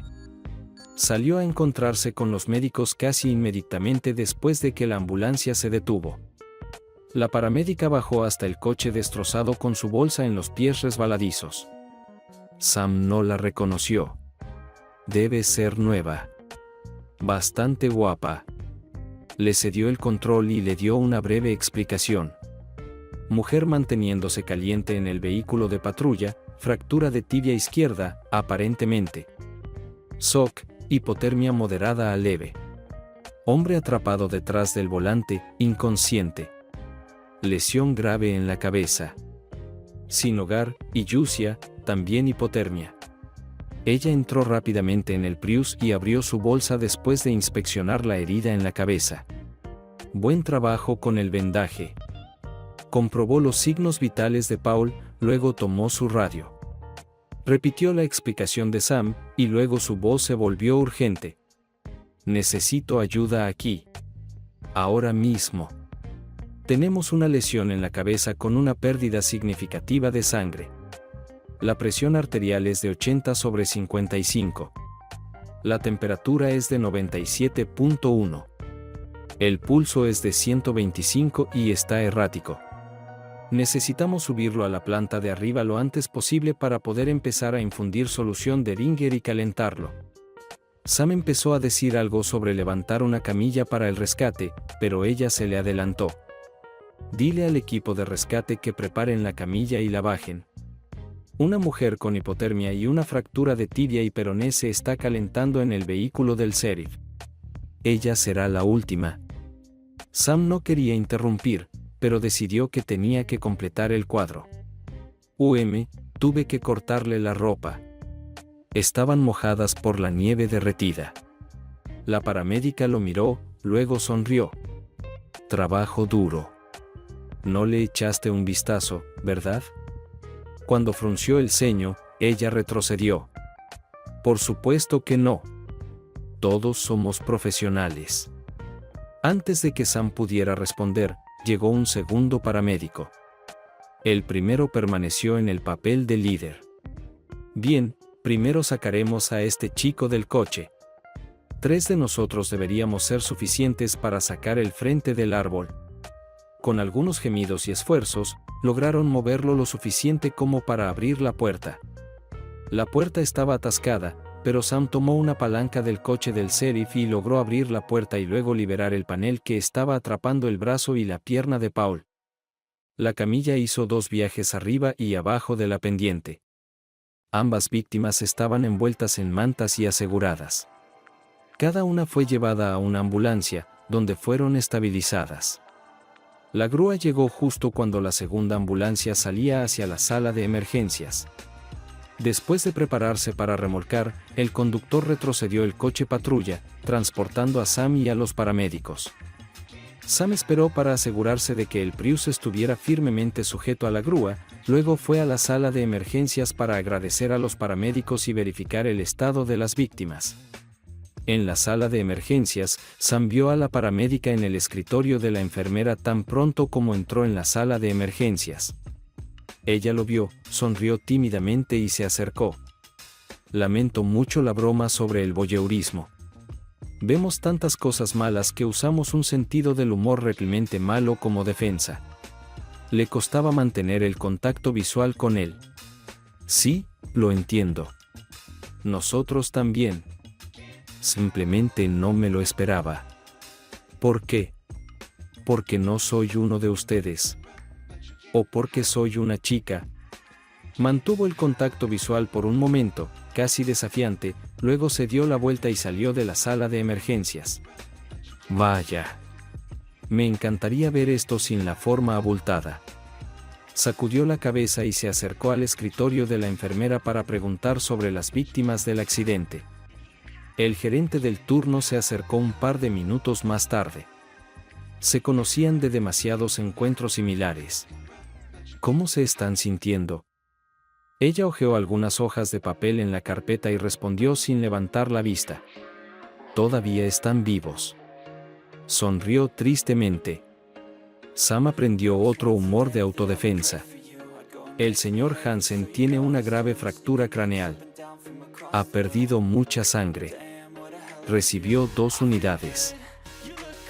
Salió a encontrarse con los médicos casi inmediatamente después de que la ambulancia se detuvo. La paramédica bajó hasta el coche destrozado con su bolsa en los pies resbaladizos. Sam no la reconoció. Debe ser nueva. Bastante guapa. Le cedió el control y le dio una breve explicación. Mujer manteniéndose caliente en el vehículo de patrulla, fractura de tibia izquierda, aparentemente. Shock, hipotermia moderada a leve. Hombre atrapado detrás del volante, inconsciente. Lesión grave en la cabeza. Sin hogar, y Yusia, también hipotermia. Ella entró rápidamente en el Prius y abrió su bolsa después de inspeccionar la herida en la cabeza. Buen trabajo con el vendaje. Comprobó los signos vitales de Paul, luego tomó su radio. Repitió la explicación de Sam, y luego su voz se volvió urgente. Necesito ayuda aquí. Ahora mismo. Tenemos una lesión en la cabeza con una pérdida significativa de sangre. La presión arterial es de 80/55. La temperatura es de 97.1. El pulso es de 125 y está errático. Necesitamos subirlo a la planta de arriba lo antes posible para poder empezar a infundir solución de Ringer y calentarlo. Sam empezó a decir algo sobre levantar una camilla para el rescate, pero ella se le adelantó. Dile al equipo de rescate que preparen la camilla y la bajen. Una mujer con hipotermia y una fractura de tibia y peroné se está calentando en el vehículo del sheriff. Ella será la última. Sam no quería interrumpir, pero decidió que tenía que completar el cuadro. Tuve que cortarle la ropa. Estaban mojadas por la nieve derretida. La paramédica lo miró, luego sonrió. Trabajo duro. No le echaste un vistazo, ¿verdad? Cuando frunció el ceño, ella retrocedió. Por supuesto que no. Todos somos profesionales. Antes de que Sam pudiera responder, llegó un segundo paramédico. El primero permaneció en el papel de líder. Bien, primero sacaremos a este chico del coche. 3 de nosotros deberíamos ser suficientes para sacar el frente del árbol. Con algunos gemidos y esfuerzos, lograron moverlo lo suficiente como para abrir la puerta. La puerta estaba atascada, pero Sam tomó una palanca del coche del sheriff y logró abrir la puerta y luego liberar el panel que estaba atrapando el brazo y la pierna de Paul. La camilla hizo 2 viajes arriba y abajo de la pendiente. Ambas víctimas estaban envueltas en mantas y aseguradas. Cada una fue llevada a una ambulancia, donde fueron estabilizadas. La grúa llegó justo cuando la segunda ambulancia salía hacia la sala de emergencias. Después de prepararse para remolcar, el conductor retrocedió el coche patrulla, transportando a Sam y a los paramédicos. Sam esperó para asegurarse de que el Prius estuviera firmemente sujeto a la grúa, luego fue a la sala de emergencias para agradecer a los paramédicos y verificar el estado de las víctimas. En la sala de emergencias, Sam vio a la paramédica en el escritorio de la enfermera tan pronto como entró en la sala de emergencias. Ella lo vio, sonrió tímidamente y se acercó. Lamento mucho la broma sobre el voyeurismo. Vemos tantas cosas malas que usamos un sentido del humor realmente malo como defensa. Le costaba mantener el contacto visual con él. Sí, lo entiendo. Nosotros también. Simplemente no me lo esperaba. ¿Por qué? Porque no soy uno de ustedes. ¿O porque soy una chica? Mantuvo el contacto visual por un momento, casi desafiante, luego se dio la vuelta y salió de la sala de emergencias. Vaya. Me encantaría ver esto sin la forma abultada. Sacudió la cabeza y se acercó al escritorio de la enfermera para preguntar sobre las víctimas del accidente. El gerente del turno se acercó un par de minutos más tarde. Se conocían de demasiados encuentros similares. ¿Cómo se están sintiendo? Ella hojeó algunas hojas de papel en la carpeta y respondió sin levantar la vista. Todavía están vivos. Sonrió tristemente. Sam aprendió otro humor de autodefensa. El señor Hansen tiene una grave fractura craneal. Ha perdido mucha sangre. Recibió 2 unidades.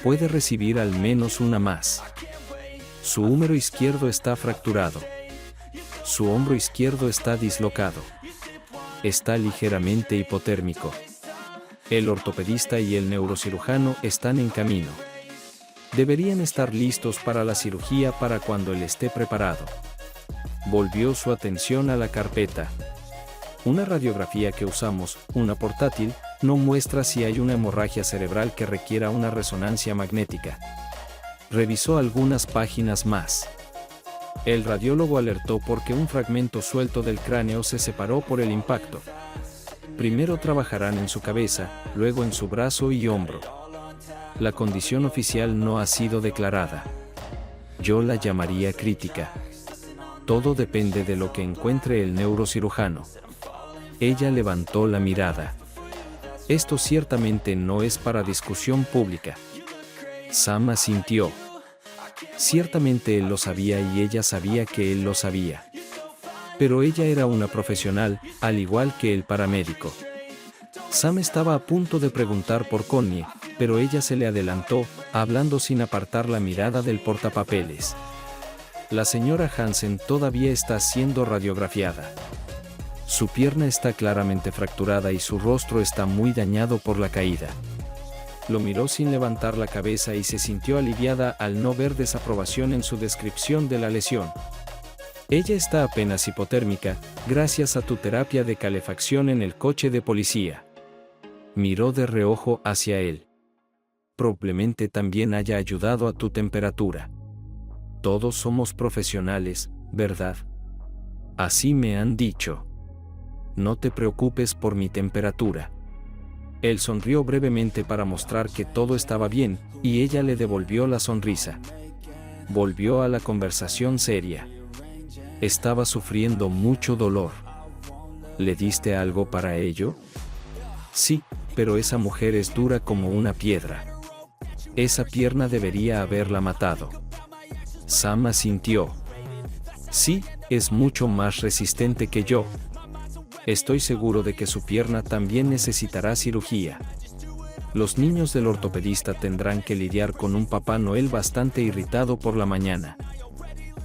Puede recibir al menos una más. Su húmero izquierdo está fracturado. Su hombro izquierdo está dislocado. Está ligeramente hipotérmico. El ortopedista y el neurocirujano están en camino. Deberían estar listos para la cirugía para cuando él esté preparado. Volvió su atención a la carpeta. Una radiografía que usamos, una portátil, no muestra si hay una hemorragia cerebral que requiera una resonancia magnética. Revisó algunas páginas más. El radiólogo alertó porque un fragmento suelto del cráneo se separó por el impacto. Primero trabajarán en su cabeza, luego en su brazo y hombro. La condición oficial no ha sido declarada. Yo la llamaría crítica. Todo depende de lo que encuentre el neurocirujano. Ella levantó la mirada. Esto ciertamente no es para discusión pública. Sam asintió. Ciertamente él lo sabía y ella sabía que él lo sabía. Pero ella era una profesional, al igual que el paramédico. Sam estaba a punto de preguntar por Connie, pero ella se le adelantó, hablando sin apartar la mirada del portapapeles. La señora Hansen todavía está siendo radiografiada. Su pierna está claramente fracturada y su rostro está muy dañado por la caída. Lo miró sin levantar la cabeza y se sintió aliviada al no ver desaprobación en su descripción de la lesión. Ella está apenas hipotérmica, gracias a tu terapia de calefacción en el coche de policía. Miró de reojo hacia él. Probablemente también haya ayudado a tu temperatura. Todos somos profesionales, ¿verdad? Así me han dicho. No te preocupes por mi temperatura. Él sonrió brevemente para mostrar que todo estaba bien, y ella le devolvió la sonrisa. Volvió a la conversación seria. Estaba sufriendo mucho dolor. ¿Le diste algo para ello? Sí, pero esa mujer es dura como una piedra. Esa pierna debería haberla matado. Sam asintió. Sí, es mucho más resistente que yo. Estoy seguro de que su pierna también necesitará cirugía. Los niños del ortopedista tendrán que lidiar con un Papá Noel bastante irritado por la mañana.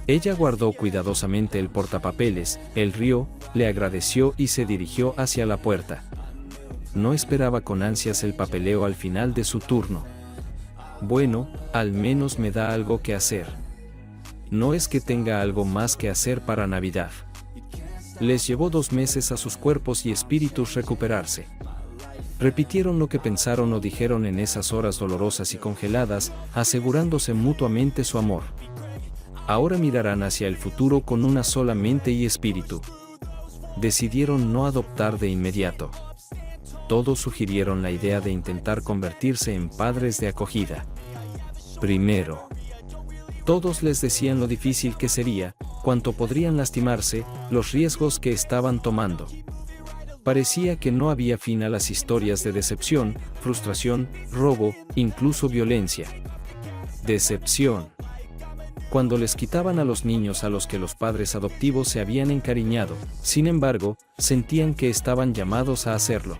Ella guardó cuidadosamente el portapapeles, él rió, le agradeció y se dirigió hacia la puerta. No esperaba con ansias el papeleo al final de su turno. Bueno, al menos me da algo que hacer. No es que tenga algo más que hacer para Navidad. Les llevó 2 meses a sus cuerpos y espíritus recuperarse. Repitieron lo que pensaron o dijeron en esas horas dolorosas y congeladas, asegurándose mutuamente su amor. Ahora mirarán hacia el futuro con una sola mente y espíritu. Decidieron no adoptar de inmediato. Todos sugirieron la idea de intentar convertirse en padres de acogida. Primero. Todos les decían lo difícil que sería, cuánto podrían lastimarse, los riesgos que estaban tomando. Parecía que no había fin a las historias de decepción, frustración, robo, incluso violencia. Decepción. Cuando les quitaban a los niños a los que los padres adoptivos se habían encariñado, sin embargo, sentían que estaban llamados a hacerlo.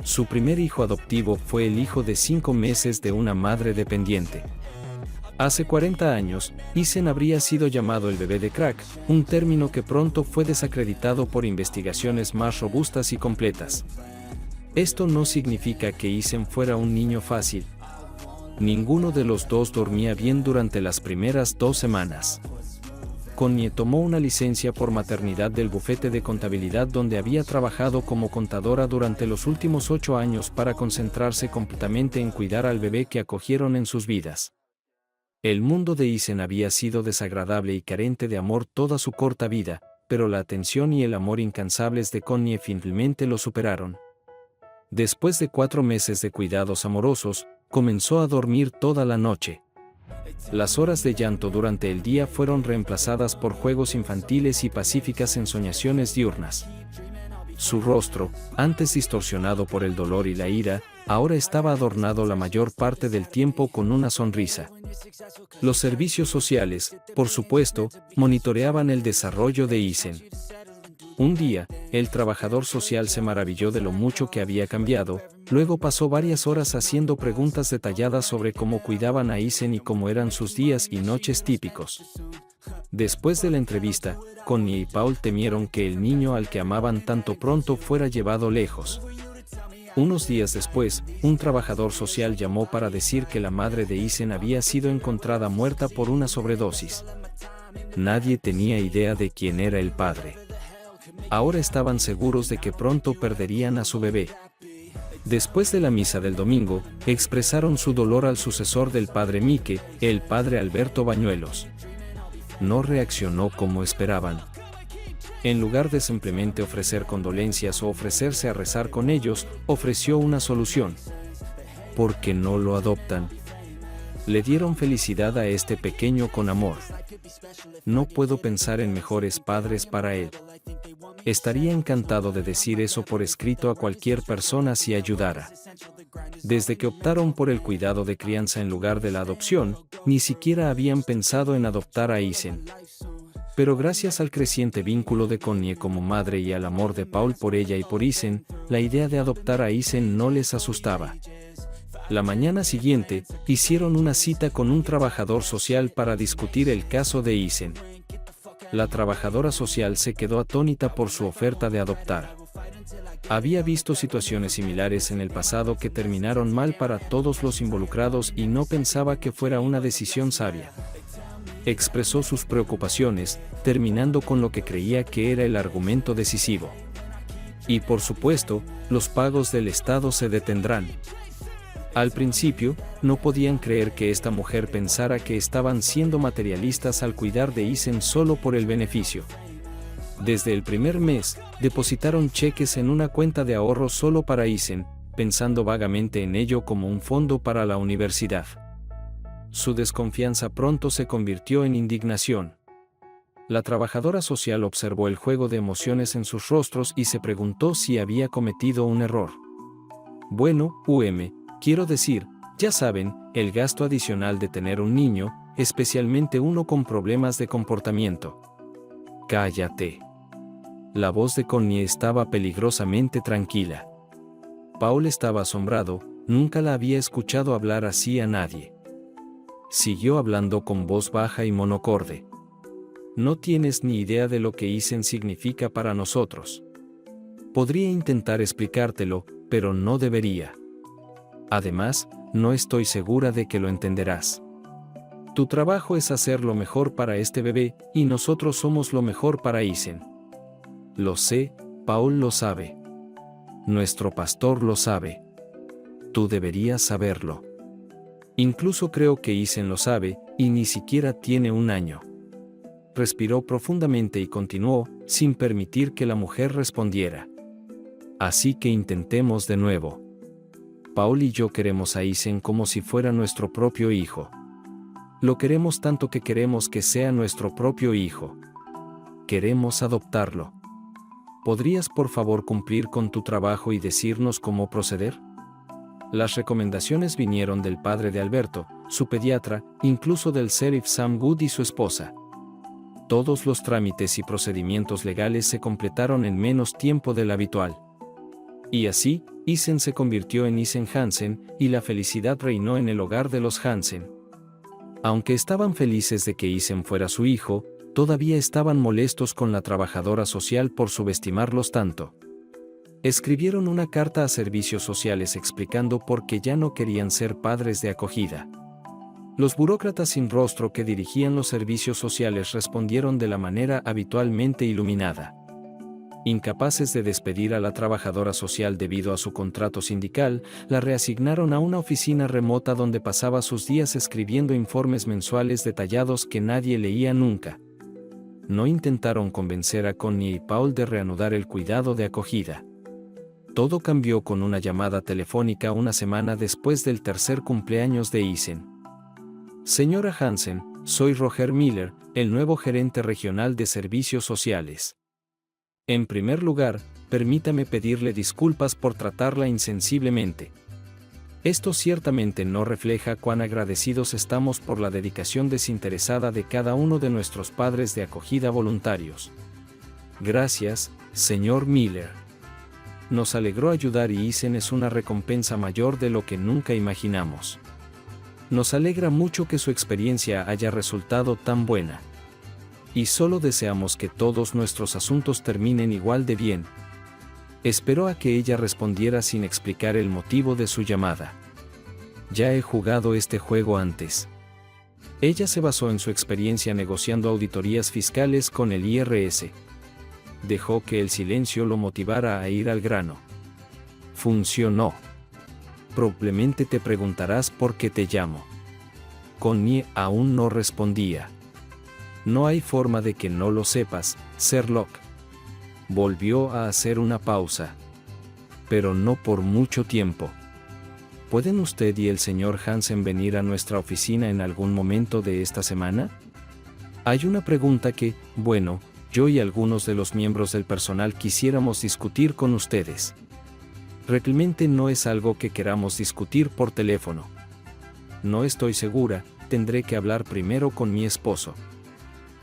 Su primer hijo adoptivo fue el hijo de 5 meses de una madre dependiente. Hace 40 años, Eason habría sido llamado el bebé de crack, un término que pronto fue desacreditado por investigaciones más robustas y completas. Esto no significa que Eason fuera un niño fácil. Ninguno de los dos dormía bien durante las primeras 2 semanas. Connie tomó una licencia por maternidad del bufete de contabilidad donde había trabajado como contadora durante los últimos 8 años para concentrarse completamente en cuidar al bebé que acogieron en sus vidas. El mundo de Eason había sido desagradable y carente de amor toda su corta vida, pero la atención y el amor incansables de Connie finalmente lo superaron. Después de 4 meses de cuidados amorosos, comenzó a dormir toda la noche. Las horas de llanto durante el día fueron reemplazadas por juegos infantiles y pacíficas ensoñaciones diurnas. Su rostro, antes distorsionado por el dolor y la ira, ahora estaba adornado la mayor parte del tiempo con una sonrisa. Los servicios sociales, por supuesto, monitoreaban el desarrollo de Eason. Un día, el trabajador social se maravilló de lo mucho que había cambiado, luego pasó varias horas haciendo preguntas detalladas sobre cómo cuidaban a Eason y cómo eran sus días y noches típicos. Después de la entrevista, Connie y Paul temieron que el niño al que amaban tanto pronto fuera llevado lejos. Unos días después, un trabajador social llamó para decir que la madre de Eason había sido encontrada muerta por una sobredosis. Nadie tenía idea de quién era el padre. Ahora estaban seguros de que pronto perderían a su bebé. Después de la misa del domingo, expresaron su dolor al sucesor del padre Mike, el padre Alberto Bañuelos. No reaccionó como esperaban. En lugar de simplemente ofrecer condolencias o ofrecerse a rezar con ellos, ofreció una solución. ¿Por qué no lo adoptan? Le dieron felicidad a este pequeño con amor. No puedo pensar en mejores padres para él. Estaría encantado de decir eso por escrito a cualquier persona si ayudara. Desde que optaron por el cuidado de crianza en lugar de la adopción, ni siquiera habían pensado en adoptar a Eason. Pero gracias al creciente vínculo de Connie como madre y al amor de Paul por ella y por Eason, la idea de adoptar a Eason no les asustaba. La mañana siguiente, hicieron una cita con un trabajador social para discutir el caso de Eason. La trabajadora social se quedó atónita por su oferta de adoptar. Había visto situaciones similares en el pasado que terminaron mal para todos los involucrados y no pensaba que fuera una decisión sabia. Expresó sus preocupaciones, terminando con lo que creía que era el argumento decisivo. Y por supuesto, los pagos del Estado se detendrán. Al principio, no podían creer que esta mujer pensara que estaban siendo materialistas al cuidar de Eason solo por el beneficio. Desde el primer mes, depositaron cheques en una cuenta de ahorro solo para Eason, pensando vagamente en ello como un fondo para la universidad. Su desconfianza pronto se convirtió en indignación. La trabajadora social observó el juego de emociones en sus rostros y se preguntó si había cometido un error. Bueno, quiero decir, ya saben, el gasto adicional de tener un niño, especialmente uno con problemas de comportamiento. Cállate. La voz de Connie estaba peligrosamente tranquila. Paul estaba asombrado, nunca la había escuchado hablar así a nadie. Siguió hablando con voz baja y monocorde. No tienes ni idea de lo que Eason significa para nosotros. Podría intentar explicártelo, pero no debería. Además, no estoy segura de que lo entenderás. Tu trabajo es hacer lo mejor para este bebé, y nosotros somos lo mejor para Isen. Lo sé, Paul lo sabe. Nuestro pastor lo sabe. Tú deberías saberlo. Incluso creo que Isen lo sabe, y ni siquiera tiene 1 año. Respiró profundamente y continuó, sin permitir que la mujer respondiera. Así que intentemos de nuevo. Paul y yo queremos a Isen como si fuera nuestro propio hijo. Lo queremos tanto que queremos que sea nuestro propio hijo. Queremos adoptarlo. ¿Podrías por favor cumplir con tu trabajo y decirnos cómo proceder? Las recomendaciones vinieron del padre de Alberto, su pediatra, incluso del sheriff Sam Wood y su esposa. Todos los trámites y procedimientos legales se completaron en menos tiempo del habitual. Y así, Isen se convirtió en Isen Hansen, y la felicidad reinó en el hogar de los Hansen. Aunque estaban felices de que Isen fuera su hijo, todavía estaban molestos con la trabajadora social por subestimarlos tanto. Escribieron una carta a servicios sociales explicando por qué ya no querían ser padres de acogida. Los burócratas sin rostro que dirigían los servicios sociales respondieron de la manera habitualmente iluminada. Incapaces de despedir a la trabajadora social debido a su contrato sindical, la reasignaron a una oficina remota donde pasaba sus días escribiendo informes mensuales detallados que nadie leía nunca. No intentaron convencer a Connie y Paul de reanudar el cuidado de acogida. Todo cambió con una llamada telefónica 1 semana después del tercer cumpleaños de Isen. Señora Hansen, soy Roger Miller, el nuevo gerente regional de servicios sociales. En primer lugar, permítame pedirle disculpas por tratarla insensiblemente. Esto ciertamente no refleja cuán agradecidos estamos por la dedicación desinteresada de cada uno de nuestros padres de acogida voluntarios. Gracias, señor Miller. Nos alegró ayudar y Isen es una recompensa mayor de lo que nunca imaginamos. Nos alegra mucho que su experiencia haya resultado tan buena. Y solo deseamos que todos nuestros asuntos terminen igual de bien. Esperó a que ella respondiera sin explicar el motivo de su llamada. Ya he jugado este juego antes. Ella se basó en su experiencia negociando auditorías fiscales con el IRS. Dejó que el silencio lo motivara a ir al grano. Funcionó. Probablemente te preguntarás por qué te llamo. Connie aún no respondía. No hay forma de que no lo sepas, Sherlock. Volvió a hacer una pausa. Pero no por mucho tiempo. ¿Pueden usted y el señor Hansen venir a nuestra oficina en algún momento de esta semana? Hay una pregunta que, bueno, yo y algunos de los miembros del personal quisiéramos discutir con ustedes. Realmente no es algo que queramos discutir por teléfono. No estoy segura, tendré que hablar primero con mi esposo.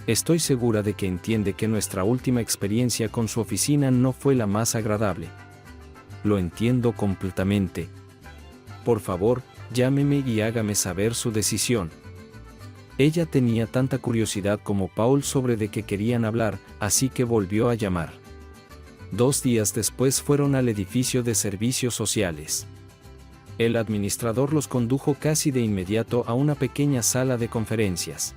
Estoy segura de que entiende que nuestra última experiencia con su oficina no fue la más agradable. Lo entiendo completamente. Por favor, llámeme y hágame saber su decisión. Ella tenía tanta curiosidad como Paul sobre de qué querían hablar, así que volvió a llamar. 2 días después fueron al edificio de servicios sociales. El administrador los condujo casi de inmediato a una pequeña sala de conferencias.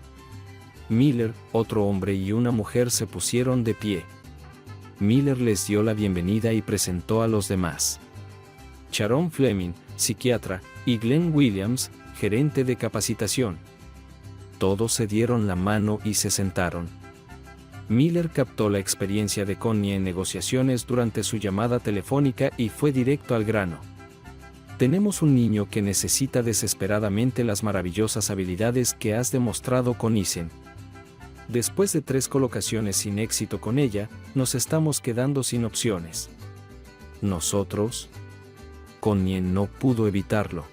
Miller, otro hombre y una mujer se pusieron de pie. Miller les dio la bienvenida y presentó a los demás. Sharon Fleming, psiquiatra, y Glenn Williams, gerente de capacitación. Todos se dieron la mano y se sentaron. Miller captó la experiencia de Connie en negociaciones durante su llamada telefónica y fue directo al grano. Tenemos un niño que necesita desesperadamente las maravillosas habilidades que has demostrado con Isen. Después de 3 colocaciones sin éxito con ella, nos estamos quedando sin opciones. Nosotros. Connie no pudo evitarlo.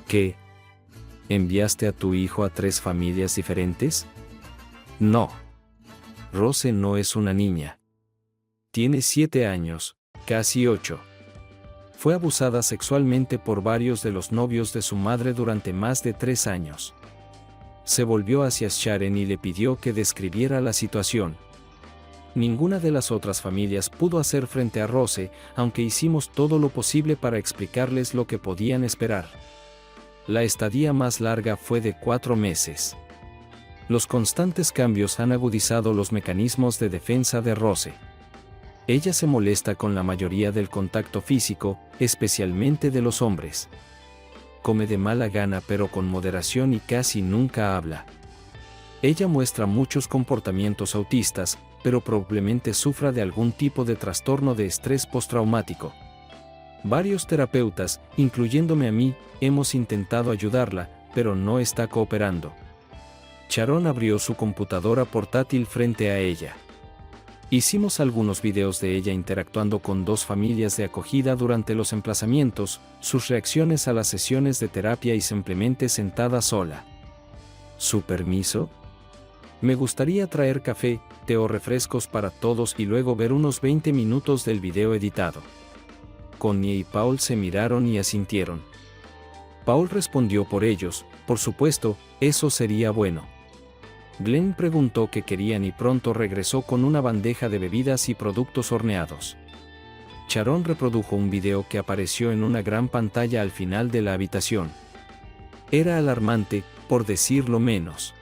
¿Qué? ¿Enviaste a tu hijo a 3 familias diferentes? No. Rose no es una niña. Tiene 7 años, casi 8. Fue abusada sexualmente por varios de los novios de su madre durante más de 3 años. Se volvió hacia Sharon y le pidió que describiera la situación. Ninguna de las otras familias pudo hacer frente a Rose, aunque hicimos todo lo posible para explicarles lo que podían esperar. La estadía más larga fue de 4 meses. Los constantes cambios han agudizado los mecanismos de defensa de Rose. Ella se molesta con la mayoría del contacto físico, especialmente de los hombres. Come de mala gana pero con moderación y casi nunca habla. Ella muestra muchos comportamientos autistas, pero probablemente sufra de algún tipo de trastorno de estrés postraumático. Varios terapeutas, incluyéndome a mí, hemos intentado ayudarla, pero no está cooperando. Sharon abrió su computadora portátil frente a ella. Hicimos algunos videos de ella interactuando con 2 familias de acogida durante los emplazamientos, sus reacciones a las sesiones de terapia y simplemente sentada sola. ¿Su permiso? Me gustaría traer café, té o refrescos para todos y luego ver unos 20 minutos del video editado. Connie y Paul se miraron y asintieron. Paul respondió por ellos, por supuesto, eso sería bueno. Glenn preguntó qué querían y pronto regresó con una bandeja de bebidas y productos horneados. Sharon reprodujo un video que apareció en una gran pantalla al final de la habitación. Era alarmante, por decirlo menos.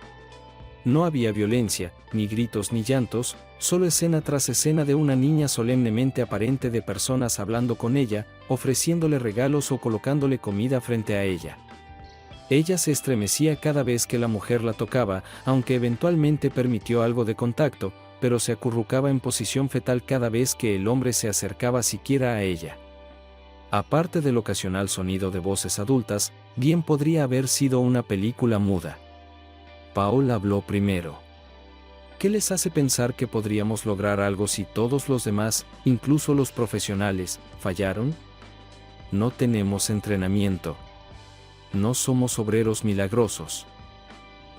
No había violencia, ni gritos ni llantos, solo escena tras escena de una niña solemnemente aparente de personas hablando con ella, ofreciéndole regalos o colocándole comida frente a ella. Ella se estremecía cada vez que la mujer la tocaba, aunque eventualmente permitió algo de contacto, pero se acurrucaba en posición fetal cada vez que el hombre se acercaba siquiera a ella. Aparte del ocasional sonido de voces adultas, bien podría haber sido una película muda. Paul habló primero. ¿Qué les hace pensar que podríamos lograr algo si todos los demás, incluso los profesionales, fallaron? No tenemos entrenamiento. No somos obreros milagrosos.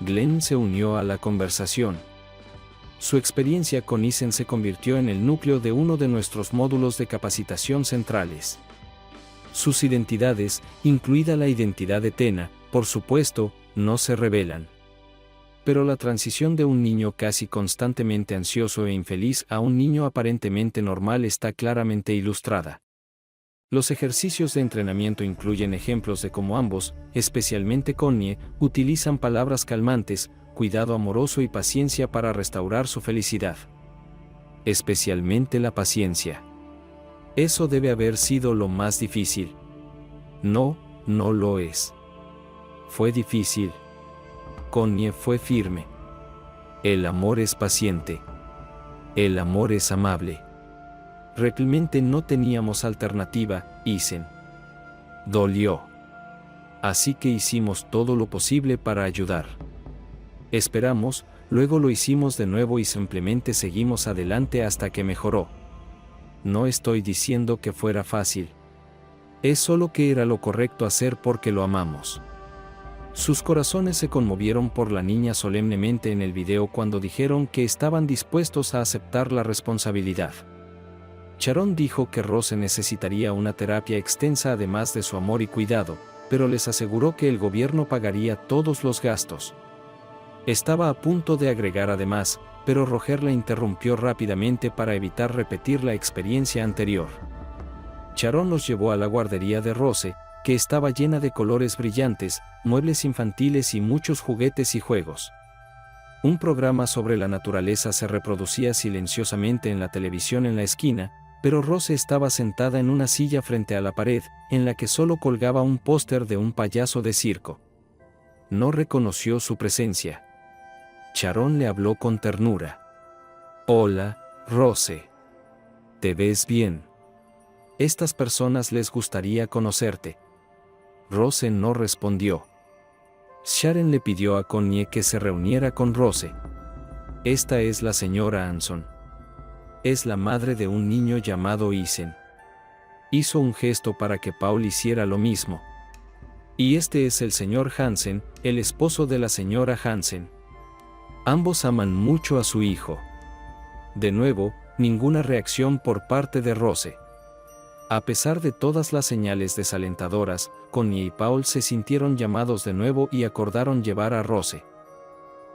Glenn se unió a la conversación. Su experiencia con Isen se convirtió en el núcleo de uno de nuestros módulos de capacitación centrales. Sus identidades, incluida la identidad de Tena, por supuesto, no se revelan. Pero la transición de un niño casi constantemente ansioso e infeliz a un niño aparentemente normal está claramente ilustrada. Los ejercicios de entrenamiento incluyen ejemplos de cómo ambos, especialmente Connie, utilizan palabras calmantes, cuidado amoroso y paciencia para restaurar su felicidad. Especialmente la paciencia. Eso debe haber sido lo más difícil. No, no lo es. Fue difícil. Connie fue firme. El amor es paciente. El amor es amable. Realmente no teníamos alternativa, Isen. Dolió. Así que hicimos todo lo posible para ayudar. Esperamos, luego lo hicimos de nuevo y simplemente seguimos adelante hasta que mejoró. No estoy diciendo que fuera fácil. Es solo que era lo correcto hacer porque lo amamos. Sus corazones se conmovieron por la niña solemnemente en el video cuando dijeron que estaban dispuestos a aceptar la responsabilidad. Sharon dijo que Rose necesitaría una terapia extensa además de su amor y cuidado, pero les aseguró que el gobierno pagaría todos los gastos. Estaba a punto de agregar además, pero Roger la interrumpió rápidamente para evitar repetir la experiencia anterior. Sharon los llevó a la guardería de Rose, que estaba llena de colores brillantes, muebles infantiles y muchos juguetes y juegos. Un programa sobre la naturaleza se reproducía silenciosamente en la televisión en la esquina, pero Rose estaba sentada en una silla frente a la pared, en la que solo colgaba un póster de un payaso de circo. No reconoció su presencia. Sharon le habló con ternura. «Hola, Rose. ¿Te ves bien? Estas personas les gustaría conocerte». Rose no respondió. Sharon le pidió a Connie que se reuniera con Rose. Esta es la señora Anson. Es la madre de un niño llamado Isen. Hizo un gesto para que Paul hiciera lo mismo. Y este es el señor Hansen, el esposo de la señora Hansen. Ambos aman mucho a su hijo. De nuevo, ninguna reacción por parte de Rose. A pesar de todas las señales desalentadoras, Connie y Paul se sintieron llamados de nuevo y acordaron llevar a Rose.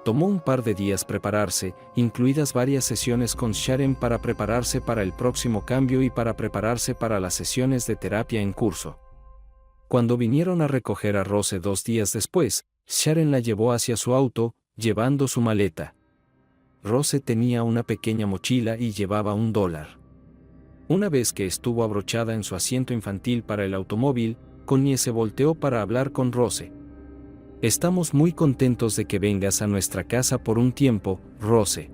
Tomó un par de días prepararse, incluidas varias sesiones con Sharon para prepararse para el próximo cambio y para prepararse para las sesiones de terapia en curso. Cuando vinieron a recoger a Rose 2 días después, Sharon la llevó hacia su auto, llevando su maleta. Rose tenía una pequeña mochila y llevaba $1. Una vez que estuvo abrochada en su asiento infantil para el automóvil, Connie se volteó para hablar con Rose. Estamos muy contentos de que vengas a nuestra casa por un tiempo, Rose.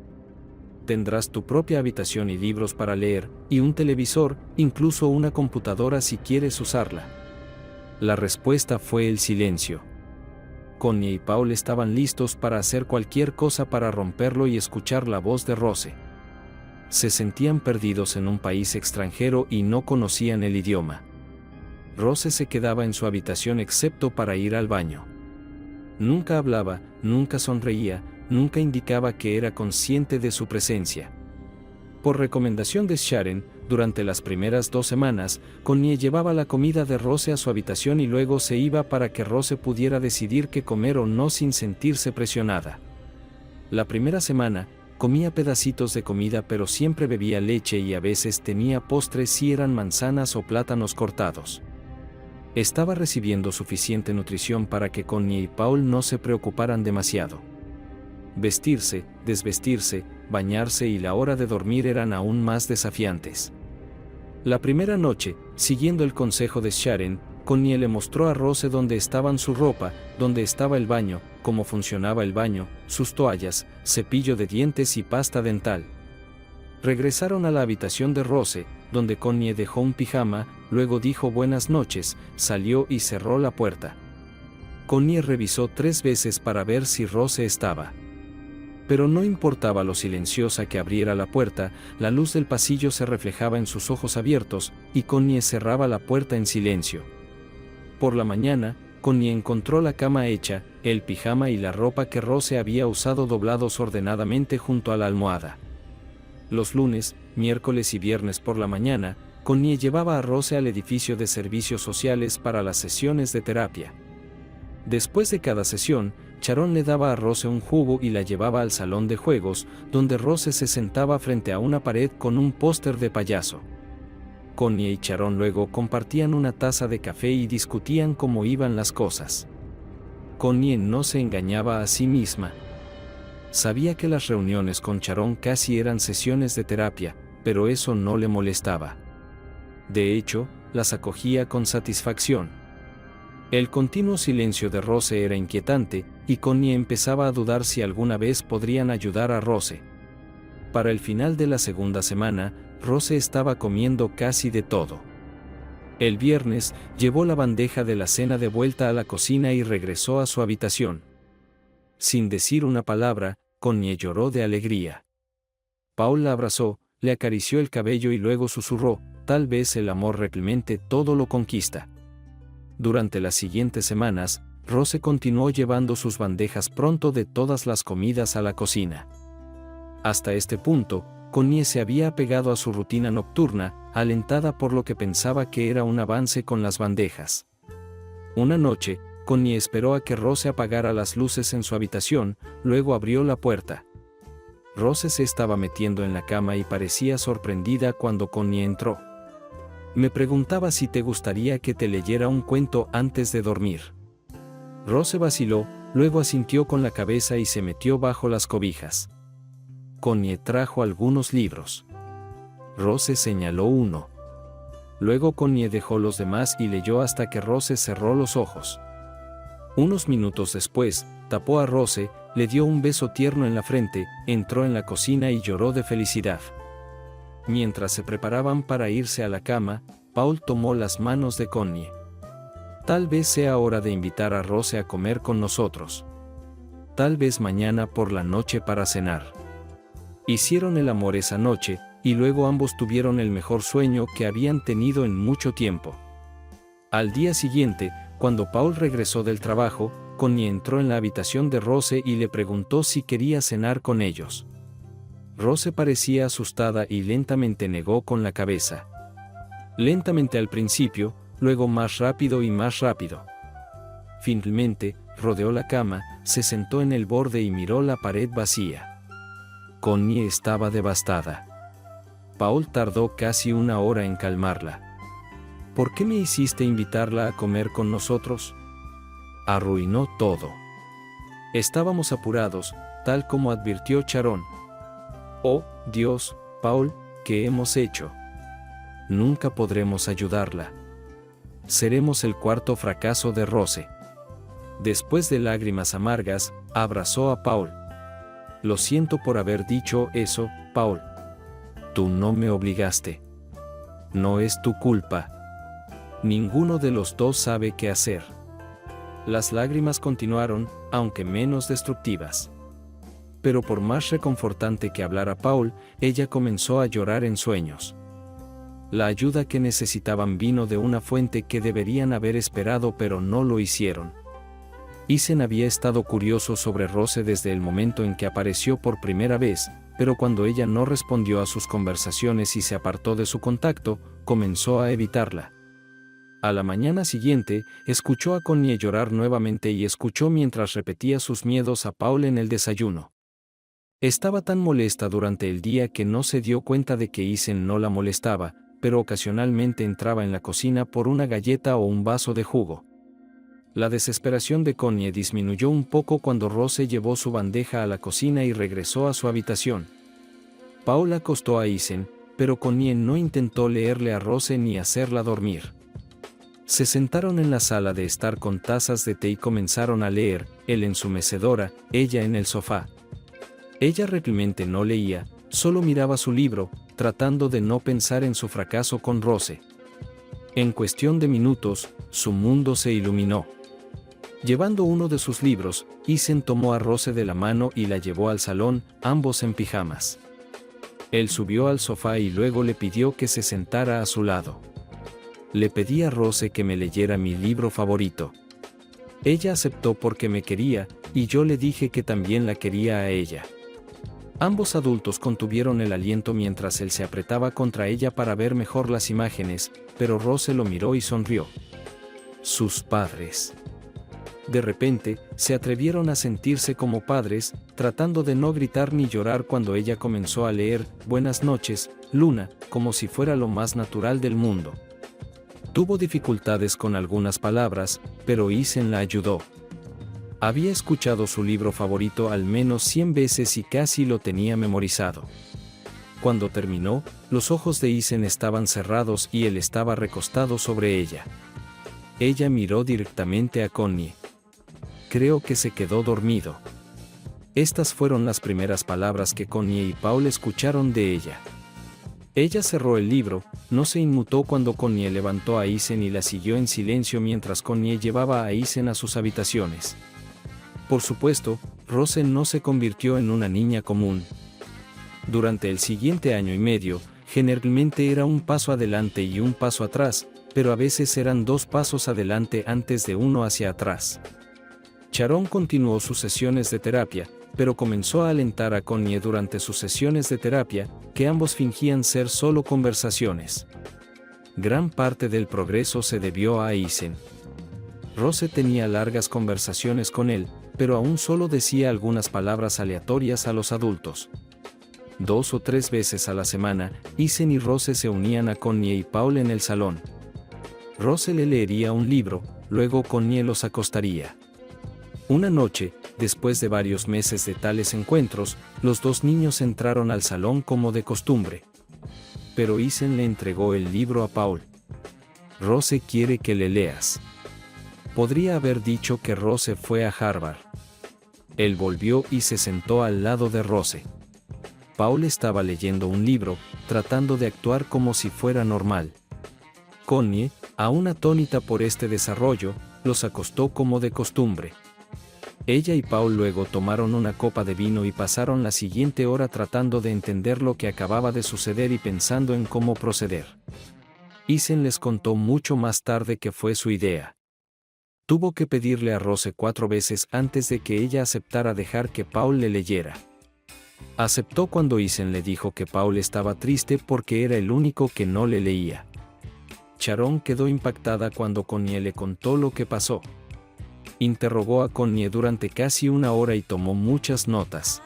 Tendrás tu propia habitación y libros para leer, y un televisor, incluso una computadora si quieres usarla. La respuesta fue el silencio. Connie y Paul estaban listos para hacer cualquier cosa para romperlo y escuchar la voz de Rose. Se sentían perdidos en un país extranjero y no conocían el idioma. Rose se quedaba en su habitación excepto para ir al baño. Nunca hablaba, nunca sonreía, nunca indicaba que era consciente de su presencia. Por recomendación de Sharon, durante las primeras 2 semanas, Connie llevaba la comida de Rose a su habitación y luego se iba para que Rose pudiera decidir qué comer o no sin sentirse presionada. La primera semana, comía pedacitos de comida pero siempre bebía leche y a veces tenía postres si eran manzanas o plátanos cortados. Estaba recibiendo suficiente nutrición para que Connie y Paul no se preocuparan demasiado. Vestirse, desvestirse, bañarse y la hora de dormir eran aún más desafiantes. La primera noche, siguiendo el consejo de Sharon, Connie le mostró a Rose dónde estaban su ropa, dónde estaba el baño, cómo funcionaba el baño, sus toallas, cepillo de dientes y pasta dental. Regresaron a la habitación de Rose, donde Connie dejó un pijama, luego dijo buenas noches, salió y cerró la puerta. Connie revisó 3 veces para ver si Rose estaba. Pero no importaba lo silenciosa que abriera la puerta, la luz del pasillo se reflejaba en sus ojos abiertos, y Connie cerraba la puerta en silencio. Por la mañana, Connie encontró la cama hecha, el pijama y la ropa que Rose había usado doblados ordenadamente junto a la almohada. Los lunes, miércoles y viernes por la mañana, Connie llevaba a Rose al edificio de servicios sociales para las sesiones de terapia. Después de cada sesión, Sharon le daba a Rose un jugo y la llevaba al salón de juegos, donde Rose se sentaba frente a una pared con un póster de payaso. Connie y Sharon luego compartían una taza de café y discutían cómo iban las cosas. Connie no se engañaba a sí misma. Sabía que las reuniones con Sharon casi eran sesiones de terapia, pero eso no le molestaba. De hecho, las acogía con satisfacción. El continuo silencio de Rose era inquietante, y Connie empezaba a dudar si alguna vez podrían ayudar a Rose. Para el final de la segunda semana, Rose estaba comiendo casi de todo. El viernes, llevó la bandeja de la cena de vuelta a la cocina y regresó a su habitación. Sin decir una palabra, Connie lloró de alegría. Paul la abrazó, le acarició el cabello y luego susurró, tal vez el amor realmente todo lo conquista. Durante las siguientes semanas, Rose continuó llevando sus bandejas pronto de todas las comidas a la cocina. Hasta este punto, Connie se había apegado a su rutina nocturna, alentada por lo que pensaba que era un avance con las bandejas. Una noche, Connie esperó a que Rose apagara las luces en su habitación, luego abrió la puerta. Rose se estaba metiendo en la cama y parecía sorprendida cuando Connie entró. Me preguntaba si te gustaría que te leyera un cuento antes de dormir. Rose vaciló, luego asintió con la cabeza y se metió bajo las cobijas. Connie trajo algunos libros. Rose señaló uno. Luego Connie dejó los demás y leyó hasta que Rose cerró los ojos. Unos minutos después, tapó a Rose, le dio un beso tierno en la frente, entró en la cocina y lloró de felicidad. Mientras se preparaban para irse a la cama, Paul tomó las manos de Connie. Tal vez sea hora de invitar a Rose a comer con nosotros. Tal vez mañana por la noche para cenar. Hicieron el amor esa noche, y luego ambos tuvieron el mejor sueño que habían tenido en mucho tiempo. Al día siguiente, cuando Paul regresó del trabajo, Connie entró en la habitación de Rose y le preguntó si quería cenar con ellos. Rose parecía asustada y lentamente negó con la cabeza. Lentamente al principio, luego más rápido y más rápido. Finalmente, rodeó la cama, se sentó en el borde y miró la pared vacía. Connie estaba devastada. Paul tardó casi 1 hora en calmarla. ¿Por qué me hiciste invitarla a comer con nosotros? Arruinó todo. Estábamos apurados, tal como advirtió Charón. Oh, Dios, Paul, ¿qué hemos hecho? Nunca podremos ayudarla. Seremos el cuarto fracaso de Rose. Después de lágrimas amargas, abrazó a Paul. Lo siento por haber dicho eso, Paul. Tú no me obligaste. No es tu culpa. Ninguno de los dos sabe qué hacer. Las lágrimas continuaron, aunque menos destructivas. Pero por más reconfortante que hablara Paul, ella comenzó a llorar en sueños. La ayuda que necesitaban vino de una fuente que deberían haber esperado, pero no lo hicieron. Isen había estado curioso sobre Rose desde el momento en que apareció por primera vez, pero cuando ella no respondió a sus conversaciones y se apartó de su contacto, comenzó a evitarla. A la mañana siguiente, escuchó a Connie llorar nuevamente y escuchó mientras repetía sus miedos a Paul en el desayuno. Estaba tan molesta durante el día que no se dio cuenta de que Isen no la molestaba, pero ocasionalmente entraba en la cocina por una galleta o un vaso de jugo. La desesperación de Connie disminuyó un poco cuando Rose llevó su bandeja a la cocina y regresó a su habitación. Paul acostó a Isen, pero Connie no intentó leerle a Rose ni hacerla dormir. Se sentaron en la sala de estar con tazas de té y comenzaron a leer, él en su mecedora, ella en el sofá. Ella realmente no leía, solo miraba su libro, tratando de no pensar en su fracaso con Rose. En cuestión de minutos, su mundo se iluminó. Llevando uno de sus libros, Isen tomó a Rose de la mano y la llevó al salón, ambos en pijamas. Él subió al sofá y luego le pidió que se sentara a su lado. Le pedí a Rose que me leyera mi libro favorito. Ella aceptó porque me quería, y yo le dije que también la quería a ella. Ambos adultos contuvieron el aliento mientras él se apretaba contra ella para ver mejor las imágenes, pero Rose lo miró y sonrió. Sus padres. De repente, se atrevieron a sentirse como padres, tratando de no gritar ni llorar cuando ella comenzó a leer Buenas noches, Luna, como si fuera lo más natural del mundo. Tuvo dificultades con algunas palabras, pero Isen la ayudó. Había escuchado su libro favorito al menos 100 veces y casi lo tenía memorizado. Cuando terminó, los ojos de Isen estaban cerrados y él estaba recostado sobre ella. Ella miró directamente a Connie. Creo que se quedó dormido. Estas fueron las primeras palabras que Connie y Paul escucharon de ella. Ella cerró el libro, no se inmutó cuando Connie levantó a Isen y la siguió en silencio mientras Connie llevaba a Isen a sus habitaciones. Por supuesto, Rose no se convirtió en una niña común. Durante el siguiente año y medio, generalmente era un paso adelante y un paso atrás, pero a veces eran 2 pasos adelante antes de uno hacia atrás. Charón continuó sus sesiones de terapia, pero comenzó a alentar a Connie durante sus sesiones de terapia, que ambos fingían ser solo conversaciones. Gran parte del progreso se debió a Isen. Rose tenía largas conversaciones con él, pero aún solo decía algunas palabras aleatorias a los adultos. 2 o 3 veces a la semana, Isen y Rose se unían a Connie y Paul en el salón. Rose le leería un libro, luego Connie los acostaría. Una noche, después de varios meses de tales encuentros, los 2 niños entraron al salón como de costumbre. Pero Isen le entregó el libro a Paul. Rose quiere que le leas. Podría haber dicho que Rose fue a Harvard. Él volvió y se sentó al lado de Rose. Paul estaba leyendo un libro, tratando de actuar como si fuera normal. Connie, aún atónita por este desarrollo, los acostó como de costumbre. Ella y Paul luego tomaron una copa de vino y pasaron la siguiente hora tratando de entender lo que acababa de suceder y pensando en cómo proceder. Isen les contó mucho más tarde que fue su idea. Tuvo que pedirle a Rose 4 veces antes de que ella aceptara dejar que Paul le leyera. Aceptó cuando Isen le dijo que Paul estaba triste porque era el único que no le leía. Charón quedó impactada cuando Connie le contó lo que pasó. Interrogó a Connie durante casi 1 hora y tomó muchas notas.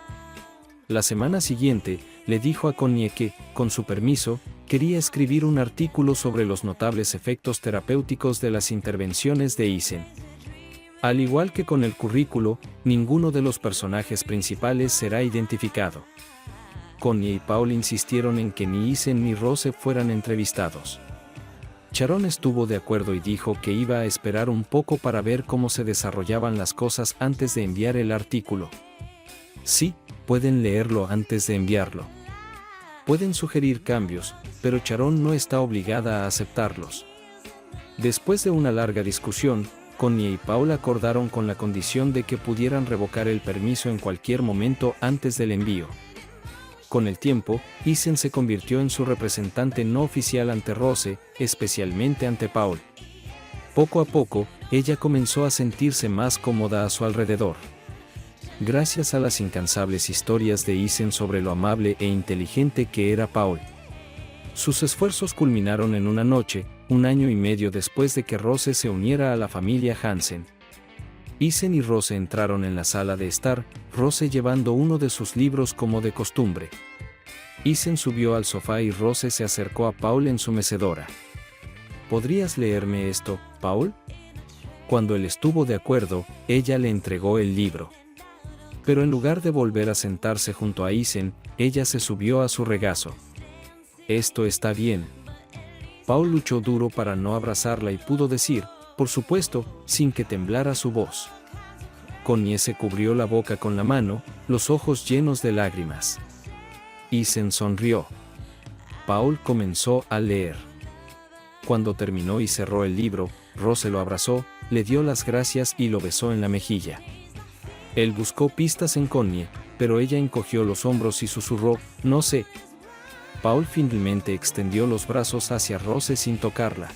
La semana siguiente, le dijo a Connie que, con su permiso, quería escribir un artículo sobre los notables efectos terapéuticos de las intervenciones de Isen. Al igual que con el currículo, ninguno de los personajes principales será identificado. Connie y Paul insistieron en que ni Isen ni Rose fueran entrevistados. Sharon estuvo de acuerdo y dijo que iba a esperar un poco para ver cómo se desarrollaban las cosas antes de enviar el artículo. Sí, pueden leerlo antes de enviarlo. Pueden sugerir cambios, pero Sharon no está obligada a aceptarlos. Después de una larga discusión, Connie y Paul acordaron con la condición de que pudieran revocar el permiso en cualquier momento antes del envío. Con el tiempo, Isen se convirtió en su representante no oficial ante Rose, especialmente ante Paul. Poco a poco, ella comenzó a sentirse más cómoda a su alrededor. Gracias a las incansables historias de Isen sobre lo amable e inteligente que era Paul. Sus esfuerzos culminaron en una noche, 1 año y medio después de que Rose se uniera a la familia Hansen. Isen y Rose entraron en la sala de estar, Rose llevando uno de sus libros como de costumbre. Isen subió al sofá y Rose se acercó a Paul en su mecedora. ¿Podrías leerme esto, Paul? Cuando él estuvo de acuerdo, ella le entregó el libro. Pero en lugar de volver a sentarse junto a Isen, ella se subió a su regazo. Esto está bien. Paul luchó duro para no abrazarla y pudo decir, por supuesto, sin que temblara su voz. Connie se cubrió la boca con la mano, los ojos llenos de lágrimas. Isen sonrió. Paul comenzó a leer. Cuando terminó y cerró el libro, Rose lo abrazó, le dio las gracias y lo besó en la mejilla. Él buscó pistas en Connie, pero ella encogió los hombros y susurró, no sé. Paul finalmente extendió los brazos hacia Rose sin tocarla.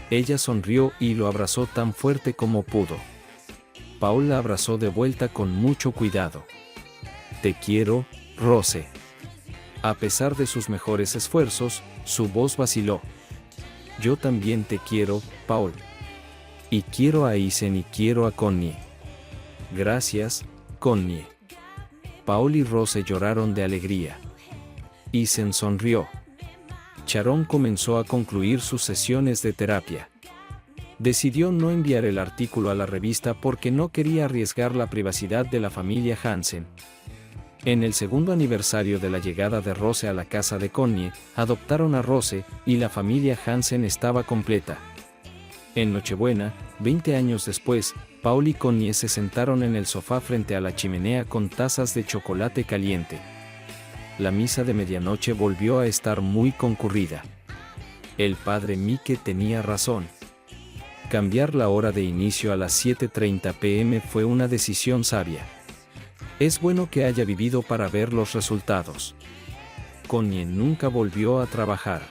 Ella sonrió y lo abrazó tan fuerte como pudo. Paul la abrazó de vuelta con mucho cuidado. Te quiero, Rose. A pesar de sus mejores esfuerzos, su voz vaciló. Yo también te quiero, Paul. Y quiero a Isen y quiero a Connie. Gracias, Connie. Paul y Rose lloraron de alegría. Isen sonrió. Sharon comenzó a concluir sus sesiones de terapia. Decidió no enviar el artículo a la revista porque no quería arriesgar la privacidad de la familia Hansen. En el segundo aniversario de la llegada de Rose a la casa de Connie, adoptaron a Rose, y la familia Hansen estaba completa. En Nochebuena, 20 años después, Paul y Connie se sentaron en el sofá frente a la chimenea con tazas de chocolate caliente. La misa de medianoche volvió a estar muy concurrida. El padre Mike tenía razón. Cambiar la hora de inicio a las 7:30 p.m. fue una decisión sabia. Es bueno que haya vivido para ver los resultados. Connie nunca volvió a trabajar.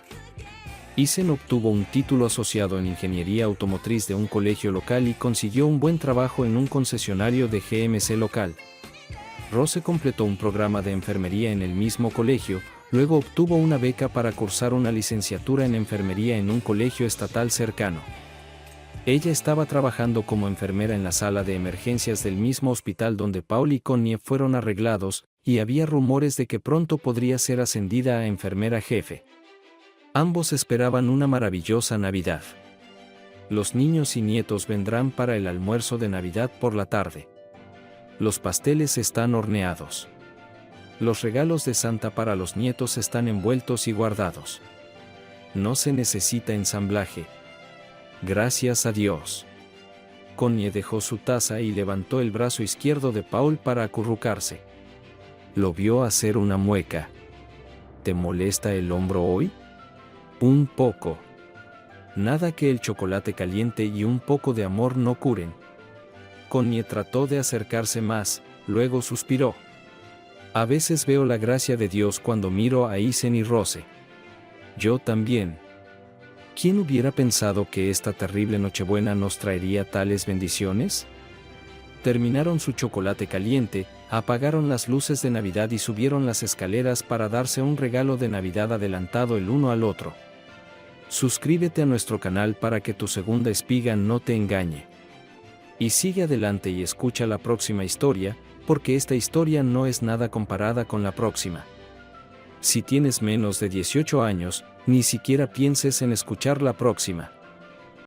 Isen obtuvo un título asociado en ingeniería automotriz de un colegio local y consiguió un buen trabajo en un concesionario de GMC local. Rose completó un programa de enfermería en el mismo colegio, luego obtuvo una beca para cursar una licenciatura en enfermería en un colegio estatal cercano. Ella estaba trabajando como enfermera en la sala de emergencias del mismo hospital donde Paul y Connie fueron arreglados, y había rumores de que pronto podría ser ascendida a enfermera jefe. Ambos esperaban una maravillosa Navidad. Los niños y nietos vendrán para el almuerzo de Navidad por la tarde. Los pasteles están horneados. Los regalos de Santa para los nietos están envueltos y guardados. No se necesita ensamblaje. Gracias a Dios. Connie dejó su taza y levantó el brazo izquierdo de Paul para acurrucarse. Lo vio hacer una mueca. ¿Te molesta el hombro hoy? Un poco. Nada que el chocolate caliente y un poco de amor no curen. Connie trató de acercarse más, luego suspiró. A veces veo la gracia de Dios cuando miro a Isen y Rose. Yo también. ¿Quién hubiera pensado que esta terrible Nochebuena nos traería tales bendiciones? Terminaron su chocolate caliente, apagaron las luces de Navidad y subieron las escaleras para darse un regalo de Navidad adelantado el uno al otro. Suscríbete a nuestro canal para que tu segunda espiga no te engañe. Y sigue adelante y escucha la próxima historia, porque esta historia no es nada comparada con la próxima. Si tienes menos de 18 años, Ni siquiera pienses en escuchar la próxima.